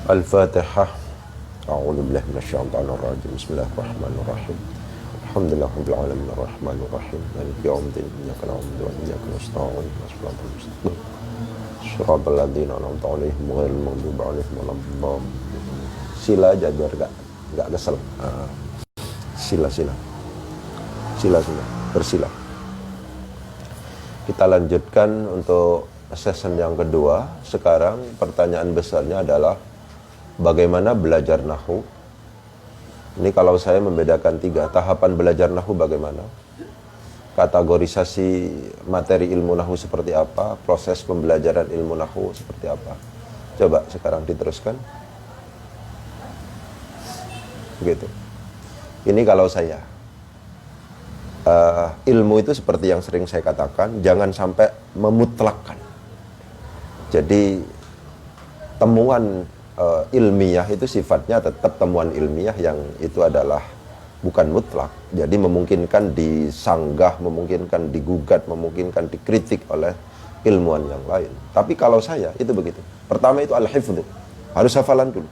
Al-Fatihah. A'udzu billahi minasyaitonir rajim. Bismillahirrahmanirrahim. Alhamdulillahirabbil alamin arrahmanir rahim. Maliki yaumiddin. Iyyaka na'budu wa iyyaka nasta'in. Shiratal mustaqim. Shiratal ladzina an'amta 'alaihim ghairil maghdubi 'alaihim waladdallin. Sila aja biar enggak kesel. Sila. Bersila. Kita lanjutkan untuk session yang kedua. Sekarang pertanyaan besarnya adalah bagaimana belajar nahwu. Ini kalau saya membedakan 3 tahapan belajar nahwu bagaimana, kategorisasi materi ilmu nahwu seperti apa, proses pembelajaran ilmu nahwu seperti apa. Coba sekarang diteruskan. Begitu. Ini kalau saya ilmu itu seperti yang sering saya katakan, jangan sampai memutlakkan. Jadi temuan ilmiah itu sifatnya tetap temuan ilmiah yang itu adalah bukan mutlak. Jadi memungkinkan disanggah, memungkinkan digugat, memungkinkan dikritik oleh ilmuwan yang lain. Tapi kalau saya itu begitu. Pertama itu al-hifdhu. Harus hafalan dulu.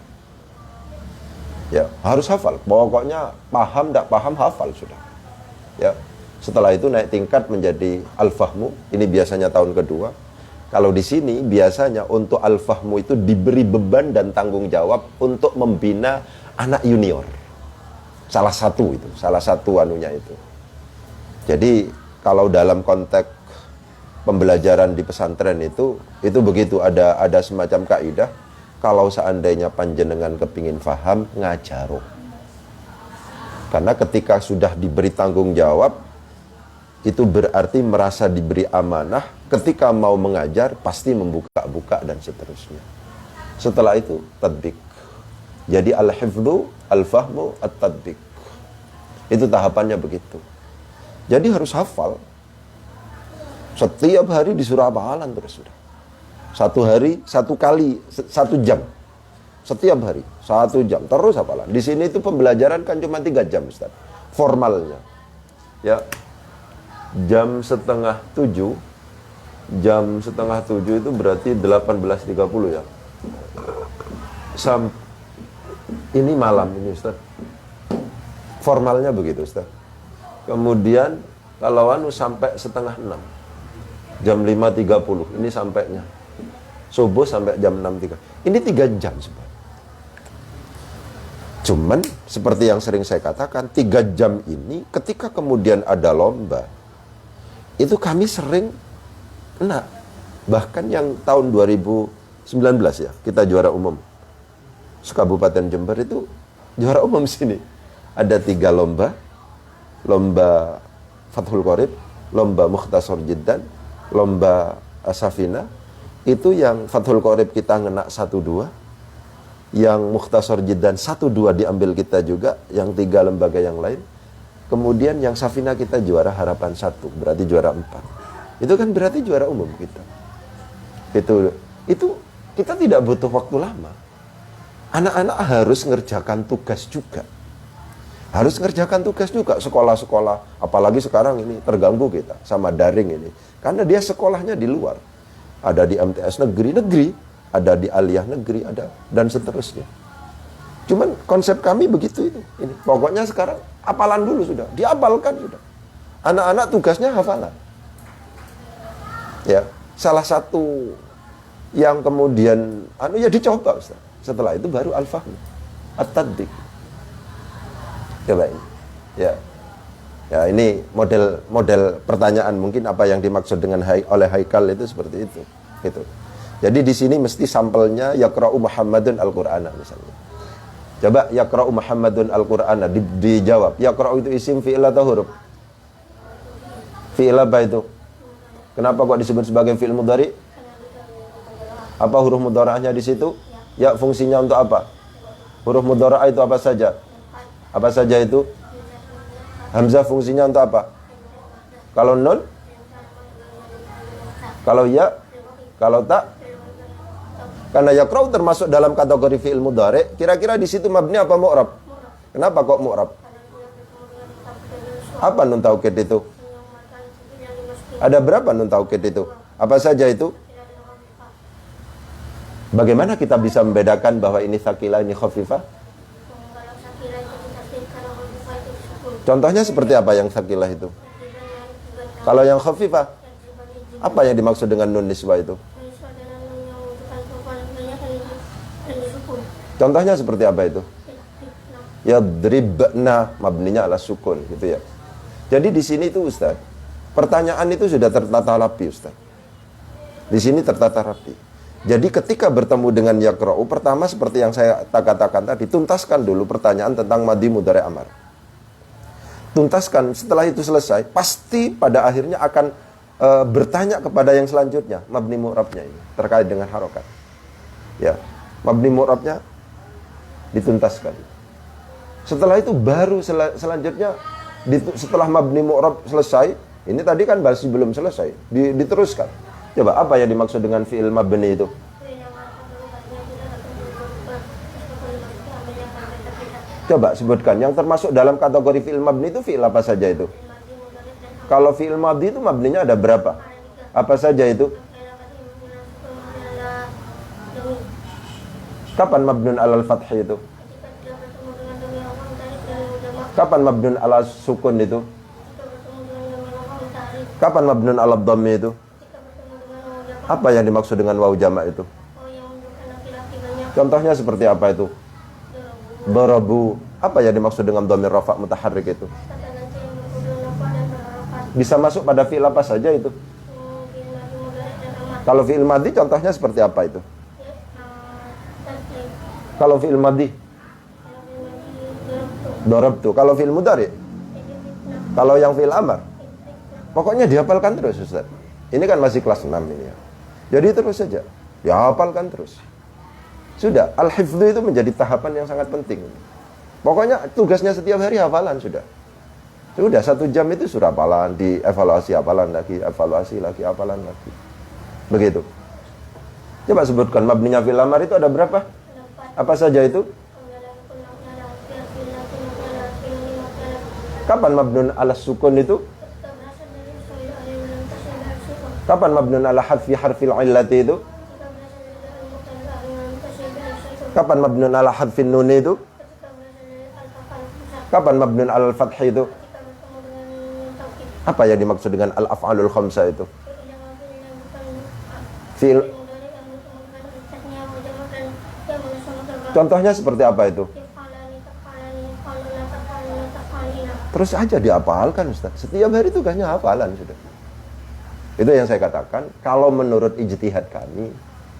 Ya, harus hafal. Pokoknya paham tidak paham hafal sudah. Ya. Setelah itu naik tingkat menjadi al-fahmu. Ini biasanya tahun kedua. Kalau di sini biasanya untuk al-fahmu itu diberi beban dan tanggung jawab untuk membina anak junior. Salah satu anunya itu. Jadi kalau dalam konteks pembelajaran di pesantren itu begitu, ada semacam kaidah, kalau seandainya panjenengan kepingin faham, ngajaro. Karena ketika sudah diberi tanggung jawab, itu berarti merasa diberi amanah. Ketika mau mengajar, pasti membuka-buka dan seterusnya. Setelah itu, tadbik. Jadi al-hifdhu, al-fahmu, at-tadbik. Itu tahapannya begitu. Jadi harus hafal. Setiap hari disuruh hafalan terus sudah. Satu hari, 1 kali, 1 jam. Setiap hari, 1 jam. Terus hafalan. Di sini itu pembelajaran kan cuma 3 jam, Ustaz. Formalnya. Ya. Jam setengah 7 itu berarti 18.30 ya. Ini malam ini, Ustaz. Formalnya begitu, Ustaz. Kemudian kalau sampai setengah 6, jam 5.30 ini sampainya. Subuh sampai jam 6.30. Ini 3 jam sebenarnya. Cuman seperti yang sering saya katakan, 3 jam ini ketika kemudian ada lomba, itu kami sering bahkan yang tahun 2019 ya, kita juara umum Kabupaten Jember itu juara umum sini. Ada 3 lomba Fathul Qorib, lomba Mukhtasar Jiddan, lomba Safina. Itu yang Fathul Qorib kita ngena 1-2, yang Mukhtasar Jiddan 1-2 diambil kita juga, yang 3 lembaga yang lain. Kemudian yang Safina kita juara harapan 1, berarti juara 4. Itu kan berarti juara umum kita. Itu kita tidak butuh waktu lama. Anak-anak harus ngerjakan tugas juga. Sekolah-sekolah, apalagi sekarang ini terganggu kita sama daring ini. Karena dia sekolahnya di luar. Ada di MTS negeri, ada di aliyah negeri, ada, dan seterusnya. Cuman konsep kami begitu itu. Ini. Pokoknya sekarang hafalan dulu sudah, dihafalkan sudah. Anak-anak tugasnya hafalan. Ya, salah satu yang kemudian dicoba, Ustaz. Setelah itu baru al-fahmu, at-tadbik. Coba ini. Ya. Ya, ini model pertanyaan mungkin apa yang dimaksud dengan oleh Haikal itu seperti itu. Gitu. Jadi di sini mesti sampelnya yaqra'u Muhammadun al-Qur'ana misalnya. Coba yaqra'u Muhammadun al-Qur'ana dijawab. Yaqra'u itu isim fi'il atau huruf? Fi'il apa itu? Kenapa kok disebut sebagai fi'il mudhari? Apa huruf mudhara'nya di situ? Ya, fungsinya untuk apa? Huruf mudhara'ah itu apa saja? Apa saja itu? Hamzah fungsinya untuk apa? Kalau nun? Kalau ya? Kalau tak? Karena yaqra'u termasuk dalam kategori fi'il mudhari, kira-kira di situ mabni apa mu'rab? Kenapa kok mu'rab? Apa nun taukid itu? Ada berapa nun taukid itu? Apa saja itu? Bagaimana kita bisa membedakan bahwa ini tsaqilah, ini khafifah? Kalau sakilah itu ditasdid, kalau khafifah itu disukun. Contohnya seperti apa yang tsaqilah itu? Kalau yang khafifah, apa yang dimaksud dengan nun nisbah itu? Contohnya seperti apa itu? Yadribna, mabninya ala sukun, gitu ya. Jadi di sini itu Ustaz, pertanyaan itu sudah tertata rapi Ustaz. Di sini tertata rapi. Jadi ketika bertemu dengan yakra'u, pertama seperti yang saya katakan tadi, tuntaskan dulu pertanyaan tentang madhi mudhari' amar. Tuntaskan, setelah itu selesai, pasti pada akhirnya akan bertanya kepada yang selanjutnya, mabni mu'rabnya ini, terkait dengan harokat. Ya, mabni mu'rabnya dituntaskan. Setelah itu baru selanjutnya, setelah mabni mu'rab selesai, ini tadi kan masih belum selesai, diteruskan. Coba, apa yang dimaksud dengan fi'il mabni itu? Coba sebutkan, yang termasuk dalam kategori fi'il mabni itu fi'il apa saja itu? Kalau fi'il madhi itu mabninya ada berapa? Apa saja itu? Kapan mabnun alal fathi itu? Kapan mabnun ala sukun itu? Kapan mabnun ala dhammi itu? Apa yang dimaksud dengan waw jamak itu? Contohnya seperti apa itu? Darabu. Apa yang dimaksud dengan dhamir rafa' mutaharrik itu? Bisa masuk pada fi'il apa saja itu? Kalau fi'il madhi contohnya seperti apa itu? Kalau fi'il madhi darabtu. Kalau fi'il mudhari'? Kalau yang fi'il amar? Pokoknya dihafalkan terus Ustaz. Ini kan masih kelas 6 ini ya. Jadi terus saja. Ya hafalkan terus. Sudah, al-hifdhu itu menjadi tahapan yang sangat penting. Pokoknya tugasnya setiap hari hafalan sudah. Sudah 1 jam itu surah hafalan, dievaluasi hafalan lagi, evaluasi lagi, hafalan lagi. Begitu. Coba sebutkan mabninya fil amar itu ada berapa? Apa saja itu? Kapan mabnun ala sukun itu? Kapan mabnun ala hadfi harfil illati itu? Kapan mabnun ala hadfin nun itu? Kapan mabnun ala fathi itu? Apa yang dimaksud dengan al-af'alul khamsah itu? Fi'il. Contohnya seperti apa itu? Terus aja dihafalkan Ustaz. Setiap hari tugasnya hafalan sudah. Itu yang saya katakan, kalau menurut ijtihad kami,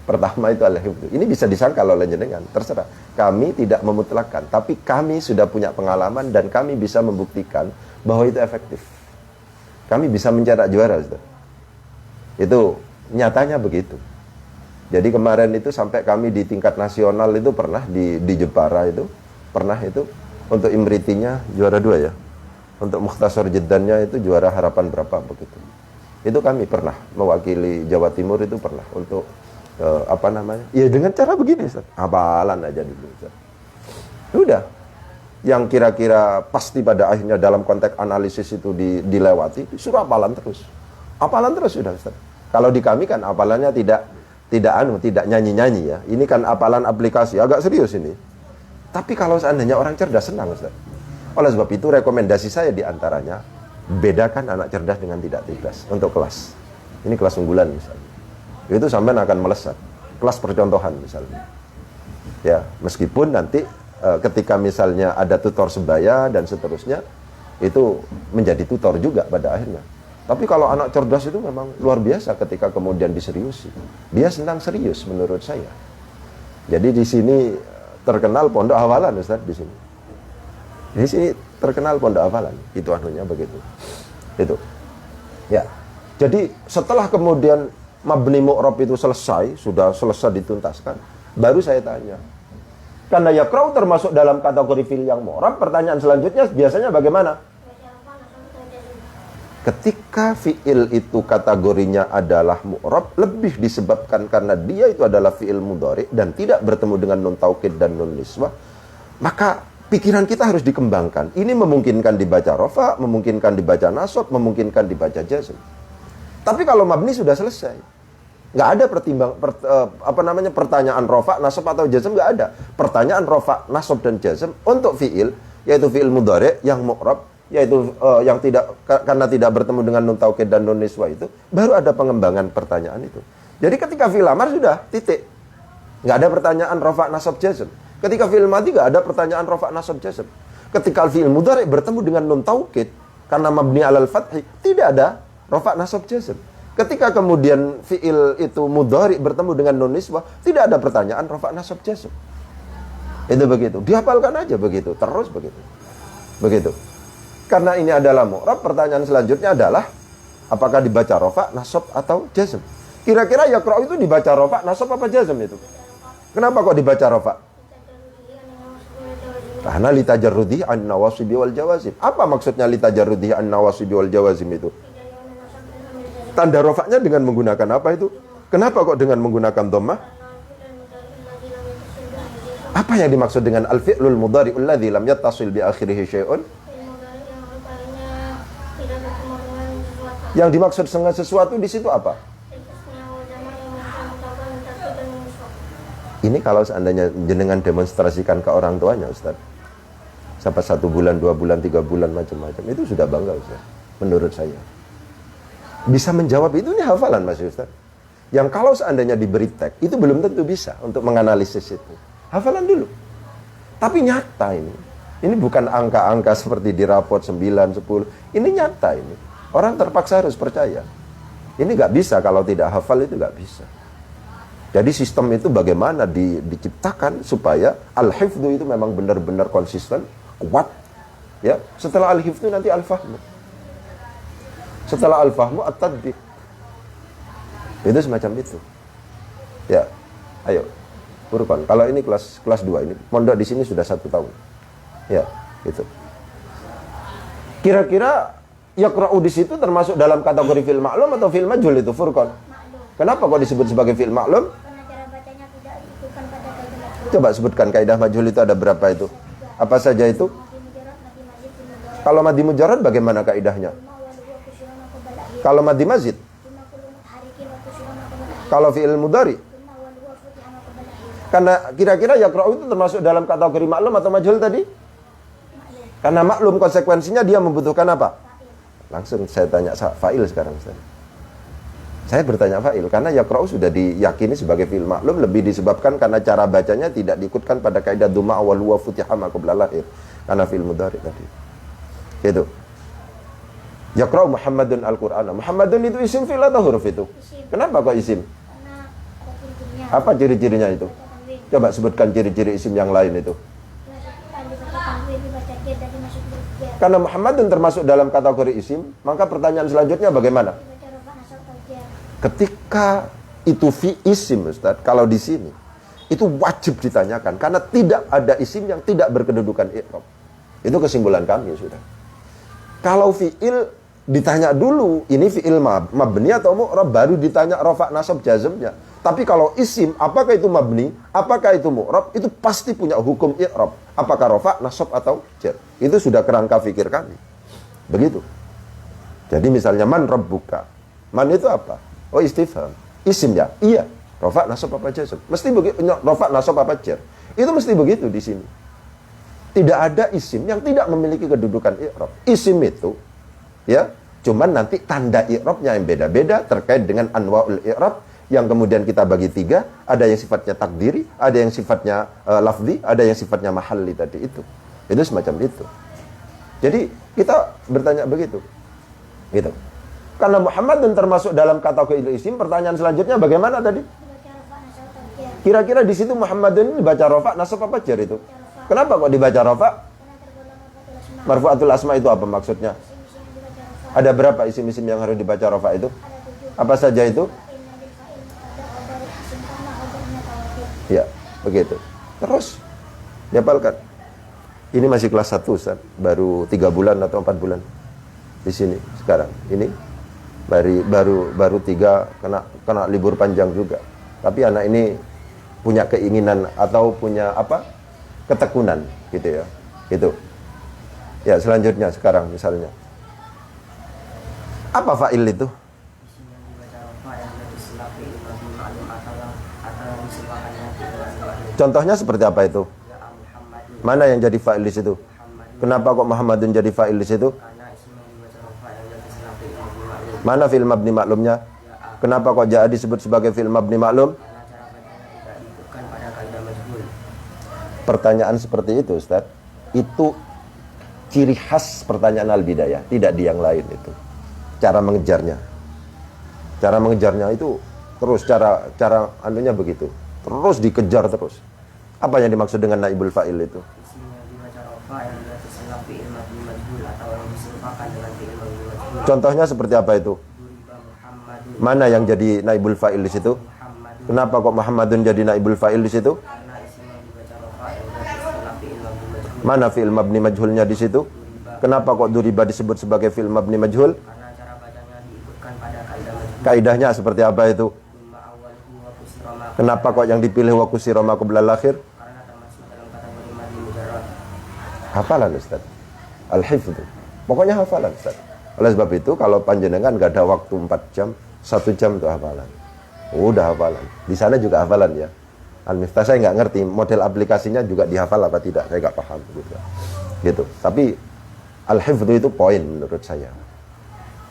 pertama itu al-hifdz. Ini bisa disangkal oleh jenengan, terserah. Kami tidak memutlakkan, tapi kami sudah punya pengalaman dan kami bisa membuktikan bahwa itu efektif. Kami bisa mencetak juara, Ustaz. Itu nyatanya begitu. Jadi kemarin itu sampai kami di tingkat nasional itu pernah di Jepara itu, pernah itu untuk imritinya juara 2 ya. Untuk mukhtasar jiddannya itu juara harapan berapa begitu. Itu kami pernah mewakili Jawa Timur itu pernah untuk apa namanya? Ya dengan cara begini, Ustaz. Hafalan aja dulu, Ustaz. Udah. Yang kira-kira pasti pada akhirnya dalam konteks analisis itu dilewati, suruh hafalan terus. Hafalan terus sudah, Ustaz. Kalau di kami kan hafalannya tidak nyanyi-nyanyi ya. Ini kan hafalan aplikasi, agak serius ini. Tapi kalau seandainya orang cerdas senang, Ustaz. Oleh sebab itu rekomendasi saya diantaranya, bedakan anak cerdas dengan tidak cerdas untuk kelas. Ini kelas unggulan misalnya. Itu sampai akan melesat. Kelas percontohan misalnya. Ya, meskipun nanti ketika misalnya ada tutor sebaya dan seterusnya, itu menjadi tutor juga pada akhirnya. Tapi kalau anak cerdas itu memang luar biasa ketika kemudian diseriusi. Dia senang serius menurut saya. Jadi di sini terkenal pondok hafalan Ustaz di sini. Di sini terkenal pondok hafalan. Itu anunya begitu. Itu. Ya. Jadi setelah kemudian mabni mu'rab itu selesai, sudah selesai dituntaskan, baru saya tanya. Karena yakra'u termasuk dalam kategori fi'il yang mu'rab, pertanyaan selanjutnya biasanya bagaimana? Ketika fi'il itu kategorinya adalah mu'rab, lebih disebabkan karena dia itu adalah fi'il mudhari dan tidak bertemu dengan nun taukid dan nun niswah, maka pikiran kita harus dikembangkan. Ini memungkinkan dibaca rafa, memungkinkan dibaca nasab, memungkinkan dibaca jazm. Tapi kalau mabni sudah selesai. Nggak ada pertanyaan rofa, nasab atau jazm, nggak ada. Pertanyaan rofa, nasab dan jazm untuk fiil, yaitu fiil mudhari yang mu'rab, yaitu yang tidak karena tidak bertemu dengan nun taukid dan nun niswa itu, baru ada pengembangan pertanyaan itu. Jadi ketika fiil amar sudah titik. Nggak ada pertanyaan rofa, nasab, jazm. Ketika fiil madhi nggak ada pertanyaan rofa, nasab, jazm. Ketika fiil mudhari bertemu dengan nun taukid karena mabni alal fathi, tidak ada rofa, nasab, jazm. Ketika kemudian fiil itu mudhari bertemu dengan nun niswah, tidak ada pertanyaan rofa, nasab, jazm. Itu begitu. Dihafalkan aja begitu, terus begitu. Begitu. Karena ini adalah mu'rab, pertanyaan selanjutnya adalah apakah dibaca rofa, nasab atau jazm? Kira-kira yaqra'u itu dibaca rofa, nasab apa jazm itu? Kenapa kok dibaca rofa? Karena litajarrudi an nawasibi wal jawazim. Apa maksudnya litajarrudi an nawasibi wal jawazim itu? Tanda rofaknya dengan menggunakan apa itu? Kenapa kok dengan menggunakan dhammah? Apa yang dimaksud dengan al-fi'lul mudhari'ul ladzi lam yattasil bi akhirih syai'un? Yang dimaksud dengan sesuatu di situ apa? Ini kalau seandainya jenengan demonstrasikan ke orang tuanya, Ustaz. Sampai 1 bulan, 2 bulan, 3 bulan, macam-macam. Itu sudah bangga, Ustaz. Menurut saya. Bisa menjawab itu, ini hafalan Mas Ustaz. Yang kalau seandainya diberi teks, itu belum tentu bisa untuk menganalisis itu. Hafalan dulu. Tapi nyata ini. Ini bukan angka-angka seperti di raport 9, 10. Ini nyata ini. Orang terpaksa harus percaya. Ini nggak bisa, kalau tidak hafal itu nggak bisa. Jadi sistem itu bagaimana diciptakan supaya al-hifdhu itu memang benar-benar konsisten, kuat. Ya, setelah al-hifdhu nanti al-fahmu. Setelah al-fahmu at-tadbiq. Itu semacam itu. Ya, ayo. Furqan. Kalau ini kelas 2 ini, mondok di sini sudah 1 tahun. Ya, itu. Kira-kira yaqra'u di situ termasuk dalam kategori fi'il ma'lum atau fi'il majhul itu, Furqan? Kenapa kok disebut sebagai fi'il ma'lum? Karena cara bacanya tidak ikutkan pada kaidah majhul. Coba sebutkan kaidah majhul itu ada berapa itu? Apa saja itu? Kalau madi mujarrad bagaimana kaidahnya? Kalau madi mazid? Kalau fi'il mudhari? Karena kira-kira yaqra'u itu termasuk dalam kategori maklum atau majhul tadi? Karena maklum konsekuensinya dia membutuhkan apa? Langsung saya tanya fa'il sekarang. Saya bertanya fa'il karena yaqra'u sudah diyakini sebagai fi'il maklum, lebih disebabkan karena cara bacanya tidak diikutkan pada kaidah dhamma awal huwa futiha ma qabla lahir. Karena fi'il mudhari tadi. Gitu. Yaqra'u Muhammadun al-Qur'ana. Muhammadun itu isim fi'il atau huruf itu? Kenapa kok isim? Karena ada ciri-cirinya. Apa ciri-cirinya itu? Coba sebutkan ciri-ciri isim yang lain itu. Karena Muhammadun termasuk dalam kategori isim, maka pertanyaan selanjutnya bagaimana? Ketika itu fi isim, Ustaz, kalau di sini itu wajib ditanyakan karena tidak ada isim yang tidak berkedudukan i'rab. Itu kesimpulan kami sudah. Kalau fi'il ditanya dulu, ini fi'il mabni atau mu'rab, baru ditanya rafa, nasab, jazmnya. Tapi kalau isim, apakah itu mabni, apakah itu mu'rab, itu pasti punya hukum i'rab. Apakah rafa, nasab, atau jar. Itu sudah kerangka fikir kami. Begitu. Jadi misalnya, man rabbuka. Man itu apa? Oh, istifham. Isim ya? Iya. Rafa, nasab, apa jazm? Mesti begitu. Rafa, nasab, apa jar. Itu mesti begitu di sini. Tidak ada isim yang tidak memiliki kedudukan i'rab. Isim itu, ya, cuman nanti tanda i'rabnya yang beda-beda terkait dengan anwa'ul i'rab yang kemudian kita bagi 3, ada yang sifatnya takdiri, ada yang sifatnya lafzi, ada yang sifatnya mahalli tadi itu. Itu semacam itu. Jadi kita bertanya begitu. Gitu. Karena Muhammadun termasuk dalam kategori isim, pertanyaan selanjutnya bagaimana tadi? Kira-kira di situ Muhammadun dibaca rafa, nasab, apa jar itu? Kenapa kok dibaca rafa? Marfu'atul asma itu apa maksudnya? Ada berapa isim-isim yang harus dibaca rafa itu? Apa saja itu? Ya, begitu. Terus dihafalkan. Ini masih kelas 1, Ustaz. Baru 3 bulan atau 4 bulan di sini sekarang. Ini baru 3 kena libur panjang juga. Tapi anak ini punya keinginan atau punya apa? Ketekunan gitu ya. Gitu. Ya, selanjutnya sekarang misalnya. Apa fa'il itu? atau yang disimpulkan dengan fi'il madhi. Contohnya seperti apa itu? Ya Muhammadun. Mana yang jadi fa'il di situ? Muhammadun. Kenapa kok Muhammadun jadi fa'il di situ? Karena isim yang dibaca rafa yang jadi silang fi'il madhi maklum. Mana fi'il mabni maklumnya? Ya A. Kenapa kok ja'a disebut sebagai fi'il mabni maklum? Karena cara bacanya tidak diikutkan pada kaidah majhul. Pertanyaan seperti itu, Ustaz, itu ciri khas pertanyaan al-bidayah, tidak di yang lain itu. Cara mengejarnya. Cara mengejarnya itu terus cara anunya begitu. Terus dikejar terus. Apa yang dimaksud dengan naibul fa'il itu? Isim yang dibaca rafa yang jadi silang fi'il madhi majhul atau yang disimpulkan dengan fi'il madhi majhul. Contohnya seperti apa itu? Duriba Muhammadun. Mana yang jadi naibul fa'il di situ? Muhammadun. Kenapa kok Muhammadun jadi naibul fa'il di situ? Karena isim yang dibaca rafa yang jadi silang fi'il madhi majhul. Mana fi'il mabni majhulnya di situ? Kenapa kok duriba disebut sebagai fi'il mabni majhul? Karena cara bacanya diikutkan pada kaidah majhul. Kaidahnya seperti apa itu? Thumma awwaluhu wa kusira ma. Kenapa kok yang dipilih wa kusira ma qablal akhir? Karena termasuk dalam kategori madhi mujarrad. Hafalan, Ustaz. Al-hifdz. Pokoknya hafalan, Ustaz. Oleh sebab itu kalau panjenengan gak ada waktu 4 jam, 1 jam itu hafalan. Udah hafalan. Di sana juga hafalan ya. Al-Miftah saya nggak ngerti model aplikasinya juga dihafal apa tidak, saya nggak paham gitu. Tapi al-hifdz itu poin menurut saya.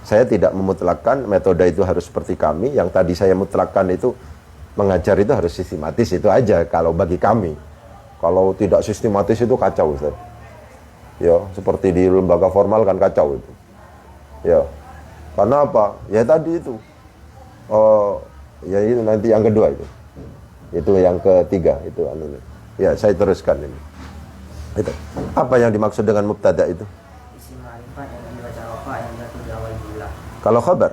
Saya tidak memutlakkan metode itu harus seperti kami. Yang tadi saya mutlakkan itu mengajar itu harus sistematis, itu aja kalau bagi kami. Kalau tidak sistematis itu kacau, Ustaz. Ya, seperti di lembaga formal kan kacau itu. Ya. Karena apa? Ya tadi itu. Ya itu nanti yang kedua itu. Itu yang ketiga itu anu. Ya, saya teruskan ini. Itu. Apa yang dimaksud dengan mubtada itu? Isim ma'rifat yang dibaca rafa yang jatuh di awal jumlah. Kalau khabar,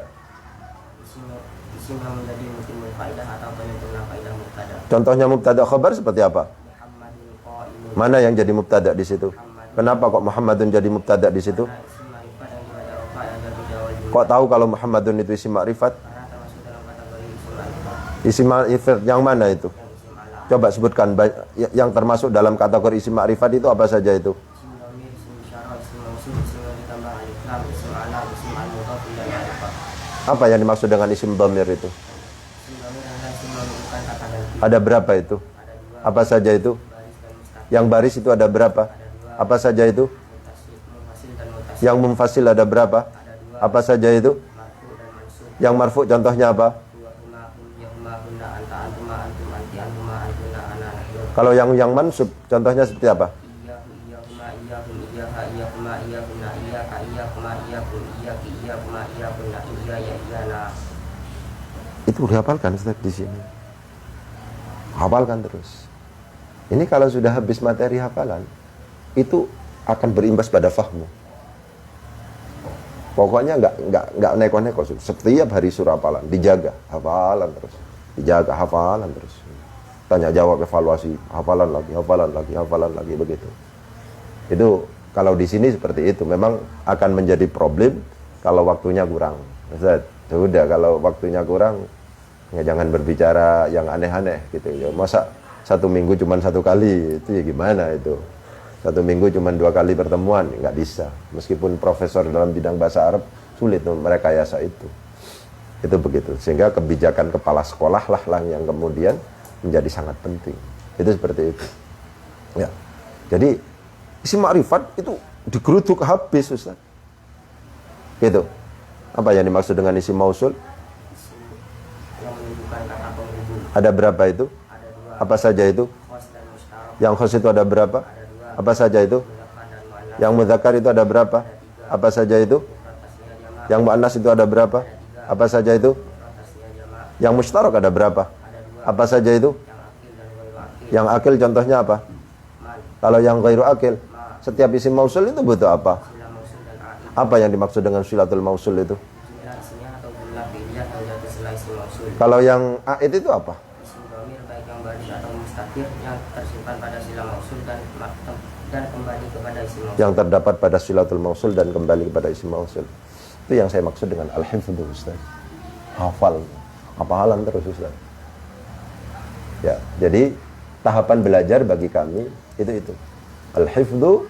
Isim yang menjadi mutimul faidah atau penyempurna faidah mubtada. contohnya mubtada khabar seperti apa? Muhammadun qaimun. Mana yang jadi mubtada di situ? Kenapa kok Muhammadun jadi mubtada di situ? Karena isim ma'rifat yang dibaca rafa yang jatuh di awal jumlah. Kok tahu kalau Muhammadun itu isim ma'rifat? Karena termasuk dalam kategori isim ma'rifat. Isim ma'rifat yang mana itu? Yang isim alam. Coba sebutkan yang termasuk dalam kategori isim ma'rifat itu apa saja itu? Isim dhamir, isim isyarah, isim mausul, isim yang ditambah alif lam, isim alam, isim al-mudhaf ila ma'rifat. Apa yang dimaksud dengan isim dhamir itu? Isim dhamir adalah isim menunjukkan kata ganti. Ada berapa itu? Ada dua, Apa saja itu? baris dan mustaqil. Yang baris itu ada berapa? Ada dua, Apa saja itu? munfasil dan mutasil. Yang mumfasil ada berapa? Ada dua, Apa saja itu? marfu dan mansub. Yang marfu contohnya apa? Huwa huma hum ya huma hunna anta antuma antum anti antuma antuna ana nahnu. Kalau yang mansub contohnya seperti apa? Iyyahu iyyahuma iyyahum iyyaha iyyahuma iyyahunna iyyaka iyyakuma iyyakum iyyaki iyyakuma iyyakunna iyyaya iyyana. Itu dihafalkan Ustaz di sini. Hafalkan terus. Ini kalau sudah habis materi hafalan, itu akan berimbas pada fahmu. Pokoknya nggak neko-neko. Setiap hari surah hafalan, dijaga hafalan terus, dijaga hafalan terus. Tanya jawab evaluasi, hafalan lagi begitu. Itu kalau di sini seperti itu, memang akan menjadi problem kalau waktunya kurang. Ustaz, sudah kalau waktunya kurang, ya jangan berbicara yang aneh-aneh gitu ya. Masa 1 minggu cuma 1 kali, itu ya gimana itu? 1 minggu cuma 2 kali pertemuan, nggak bisa. Meskipun profesor dalam bidang bahasa Arab, sulit merekayasa itu. Itu begitu. Sehingga kebijakan kepala sekolah lah yang kemudian menjadi sangat penting. Itu seperti itu. Ya. Jadi isim ma'rifat itu digeruduk habis, Ustaz. Gitu. Apa yang dimaksud dengan isim mausul? Isim yang menunjukkan kata penghubung. Ada berapa itu? Ada dua, Apa saja itu? khos dan mustarak. Yang khos itu ada berapa? Ada dua, Apa saja itu? mudzakkar dan muannats. Yang mudzakkar itu ada berapa? Apa saja itu? Mufrad tasniah jamak. Yang muannas itu ada berapa? Apa saja itu? Mufrad tasniah jamak. Yang mustarak ada berapa? Ada dua, Apa saja itu? yang akil dan ghairu akil. Yang akil contohnya apa? Man, Kalau yang ghairu akil, ma, setiap isim mausul itu butuh apa? sila mausul dan aid. Apa yang dimaksud dengan silatul mausul itu? Jumlah isinya atau jumlah fi'liyah yang jatuh setelah isim mausul. Kalau yang aid itu apa? Isim dhamir baik yang baris atau mustaqir yang tersimpan pada sila mausul dan kembali kepada isim mausul. Yang terdapat pada silatul mausul dan kembali kepada isim mausul. Itu yang saya maksud dengan al-hifdzu, Ustaz. Hafal, hafalan terus, Ustaz. Ya, jadi tahapan belajar bagi kami itu. Al-hifdzu,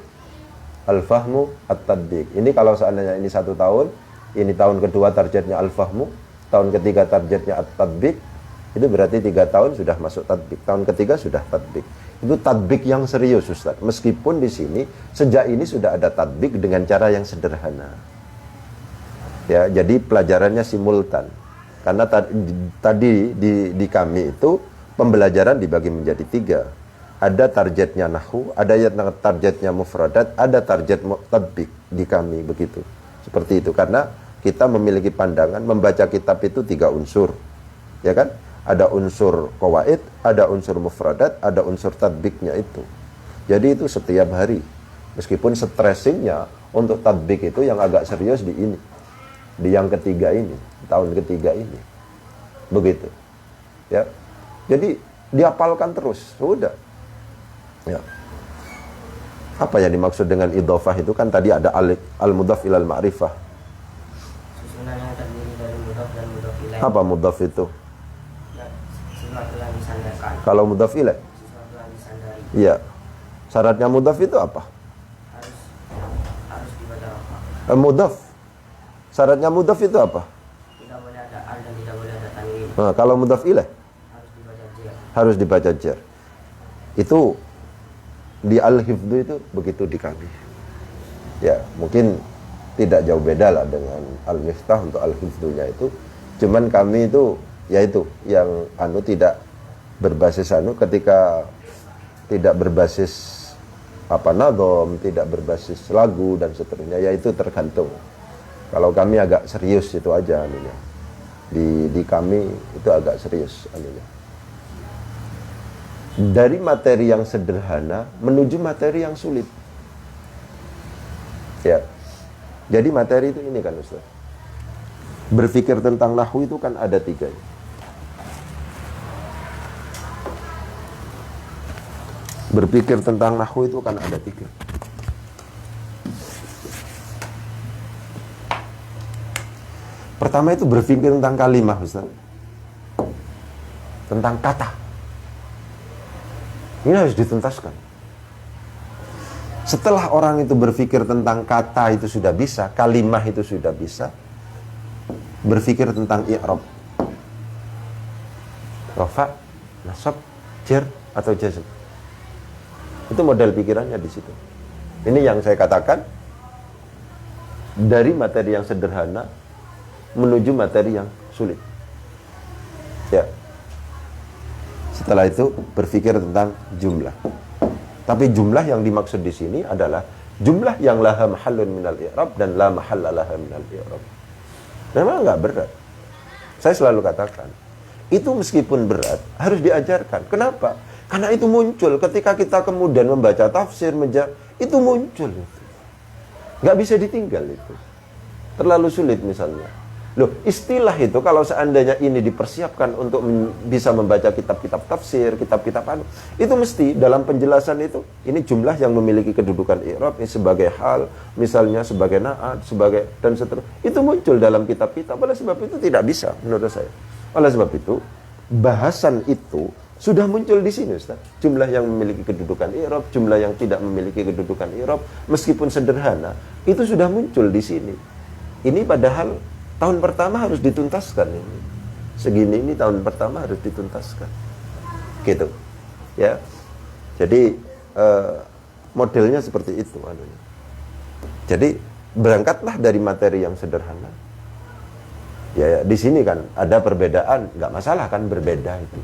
al-fahmu, at-tadbiq. Ini kalau seandainya ini 1 tahun, ini tahun kedua targetnya al-fahmu, tahun ketiga targetnya at-tadbiq, Itu berarti 3 tahun sudah masuk tatbik, tahun ketiga sudah tatbik. Itu tatbik yang serius, Ustaz. Meskipun di sini sejak ini sudah ada tatbik dengan cara yang sederhana. Ya, jadi pelajarannya simultan. Karena tadi di kami itu pembelajaran dibagi menjadi 3. Ada targetnya nahwu, ada yang targetnya mufradat, ada target tatbik di kami begitu. Seperti itu, karena kita memiliki pandangan membaca kitab itu 3 unsur. Ya kan? Ada unsur qawaid, ada unsur mufradat, ada unsur tatbiknya itu. Jadi itu setiap hari. Meskipun stressingnya untuk tatbik itu yang agak serius di ini. Di yang ketiga ini, tahun ketiga ini. Begitu. Ya. Jadi dihafalkan terus, sudah. Ya. Apa yang dimaksud dengan idhofah itu kan tadi ada al-mudhaf ilal ma'rifah. Susunan yang terdiri dari mudhaf dan mudhaf ilaih. Apa mudhaf itu? Sesuatu yang disandarkan. Kalau mudhaf ilaih? Sesuatu yang disandari. Iya. Syaratnya mudhaf itu apa? Harus dibaca apa? Mudhaf. Syaratnya mudhaf itu apa? Tidak boleh ada al dan tidak boleh ada tanwin. Nah, kalau mudhaf ilaih? Harus dibaca jar. Harus dibaca jar. Itu di al-hifdzu itu begitu di kami. Ya, mungkin tidak jauh beda lah dengan al-miftah untuk al-hifdzunya itu. Cuman kami itu yaitu yang tidak berbasis ketika tidak berbasis nadhom, tidak berbasis lagu dan seterusnya, yaitu tergantung. Kalau kami agak serius itu aja anunya. Di kami itu agak serius anunya. Dari materi yang sederhana menuju materi yang sulit. Ya. Jadi materi itu ini kan Ustaz. Berpikir tentang nahwu itu kan ada 3. Berpikir tentang nahwu itu kan ada 3. Pertama itu berpikir tentang kalimah, Ustaz. Tentang kata. Ini harus dituntaskan. Setelah orang itu berpikir tentang kata itu sudah bisa, kalimah itu sudah bisa, berpikir tentang i'rab. Rafa, nasab, jar atau jazm. Itu model pikirannya di situ. Ini yang saya katakan dari materi yang sederhana menuju materi yang sulit. Ya. Setelah itu berpikir tentang jumlah. Tapi jumlah yang dimaksud di sini adalah jumlah yang laha mahallun minal i'rab dan la mahalla laha minal i'rab. Memang enggak berat. Saya selalu katakan, itu meskipun berat harus diajarkan. Kenapa? Karena itu muncul ketika kita kemudian membaca tafsir, itu muncul itu. Enggak bisa ditinggal itu. Terlalu sulit misalnya. Loh, istilah itu kalau seandainya ini dipersiapkan untuk bisa membaca kitab-kitab tafsir, kitab-kitab itu mesti dalam penjelasan itu, ini jumlah yang memiliki kedudukan i'rab, ini sebagai hal, misalnya sebagai na'at, sebagai dan seterusnya. Itu muncul dalam kitab-kitab. Oleh sebab itu tidak bisa menurut saya. Oleh sebab itu, bahasan itu sudah muncul di sini, Ustaz. Jumlah yang memiliki kedudukan i'rab, jumlah yang tidak memiliki kedudukan i'rab, meskipun sederhana, itu sudah muncul di sini. Ini padahal tahun pertama harus dituntaskan ini. Segini ini tahun pertama harus dituntaskan. Gitu. Ya. Jadi modelnya seperti itu anunya. Jadi berangkatlah dari materi yang sederhana. Ya, di sini kan ada perbedaan, nggak masalah kan berbeda itu.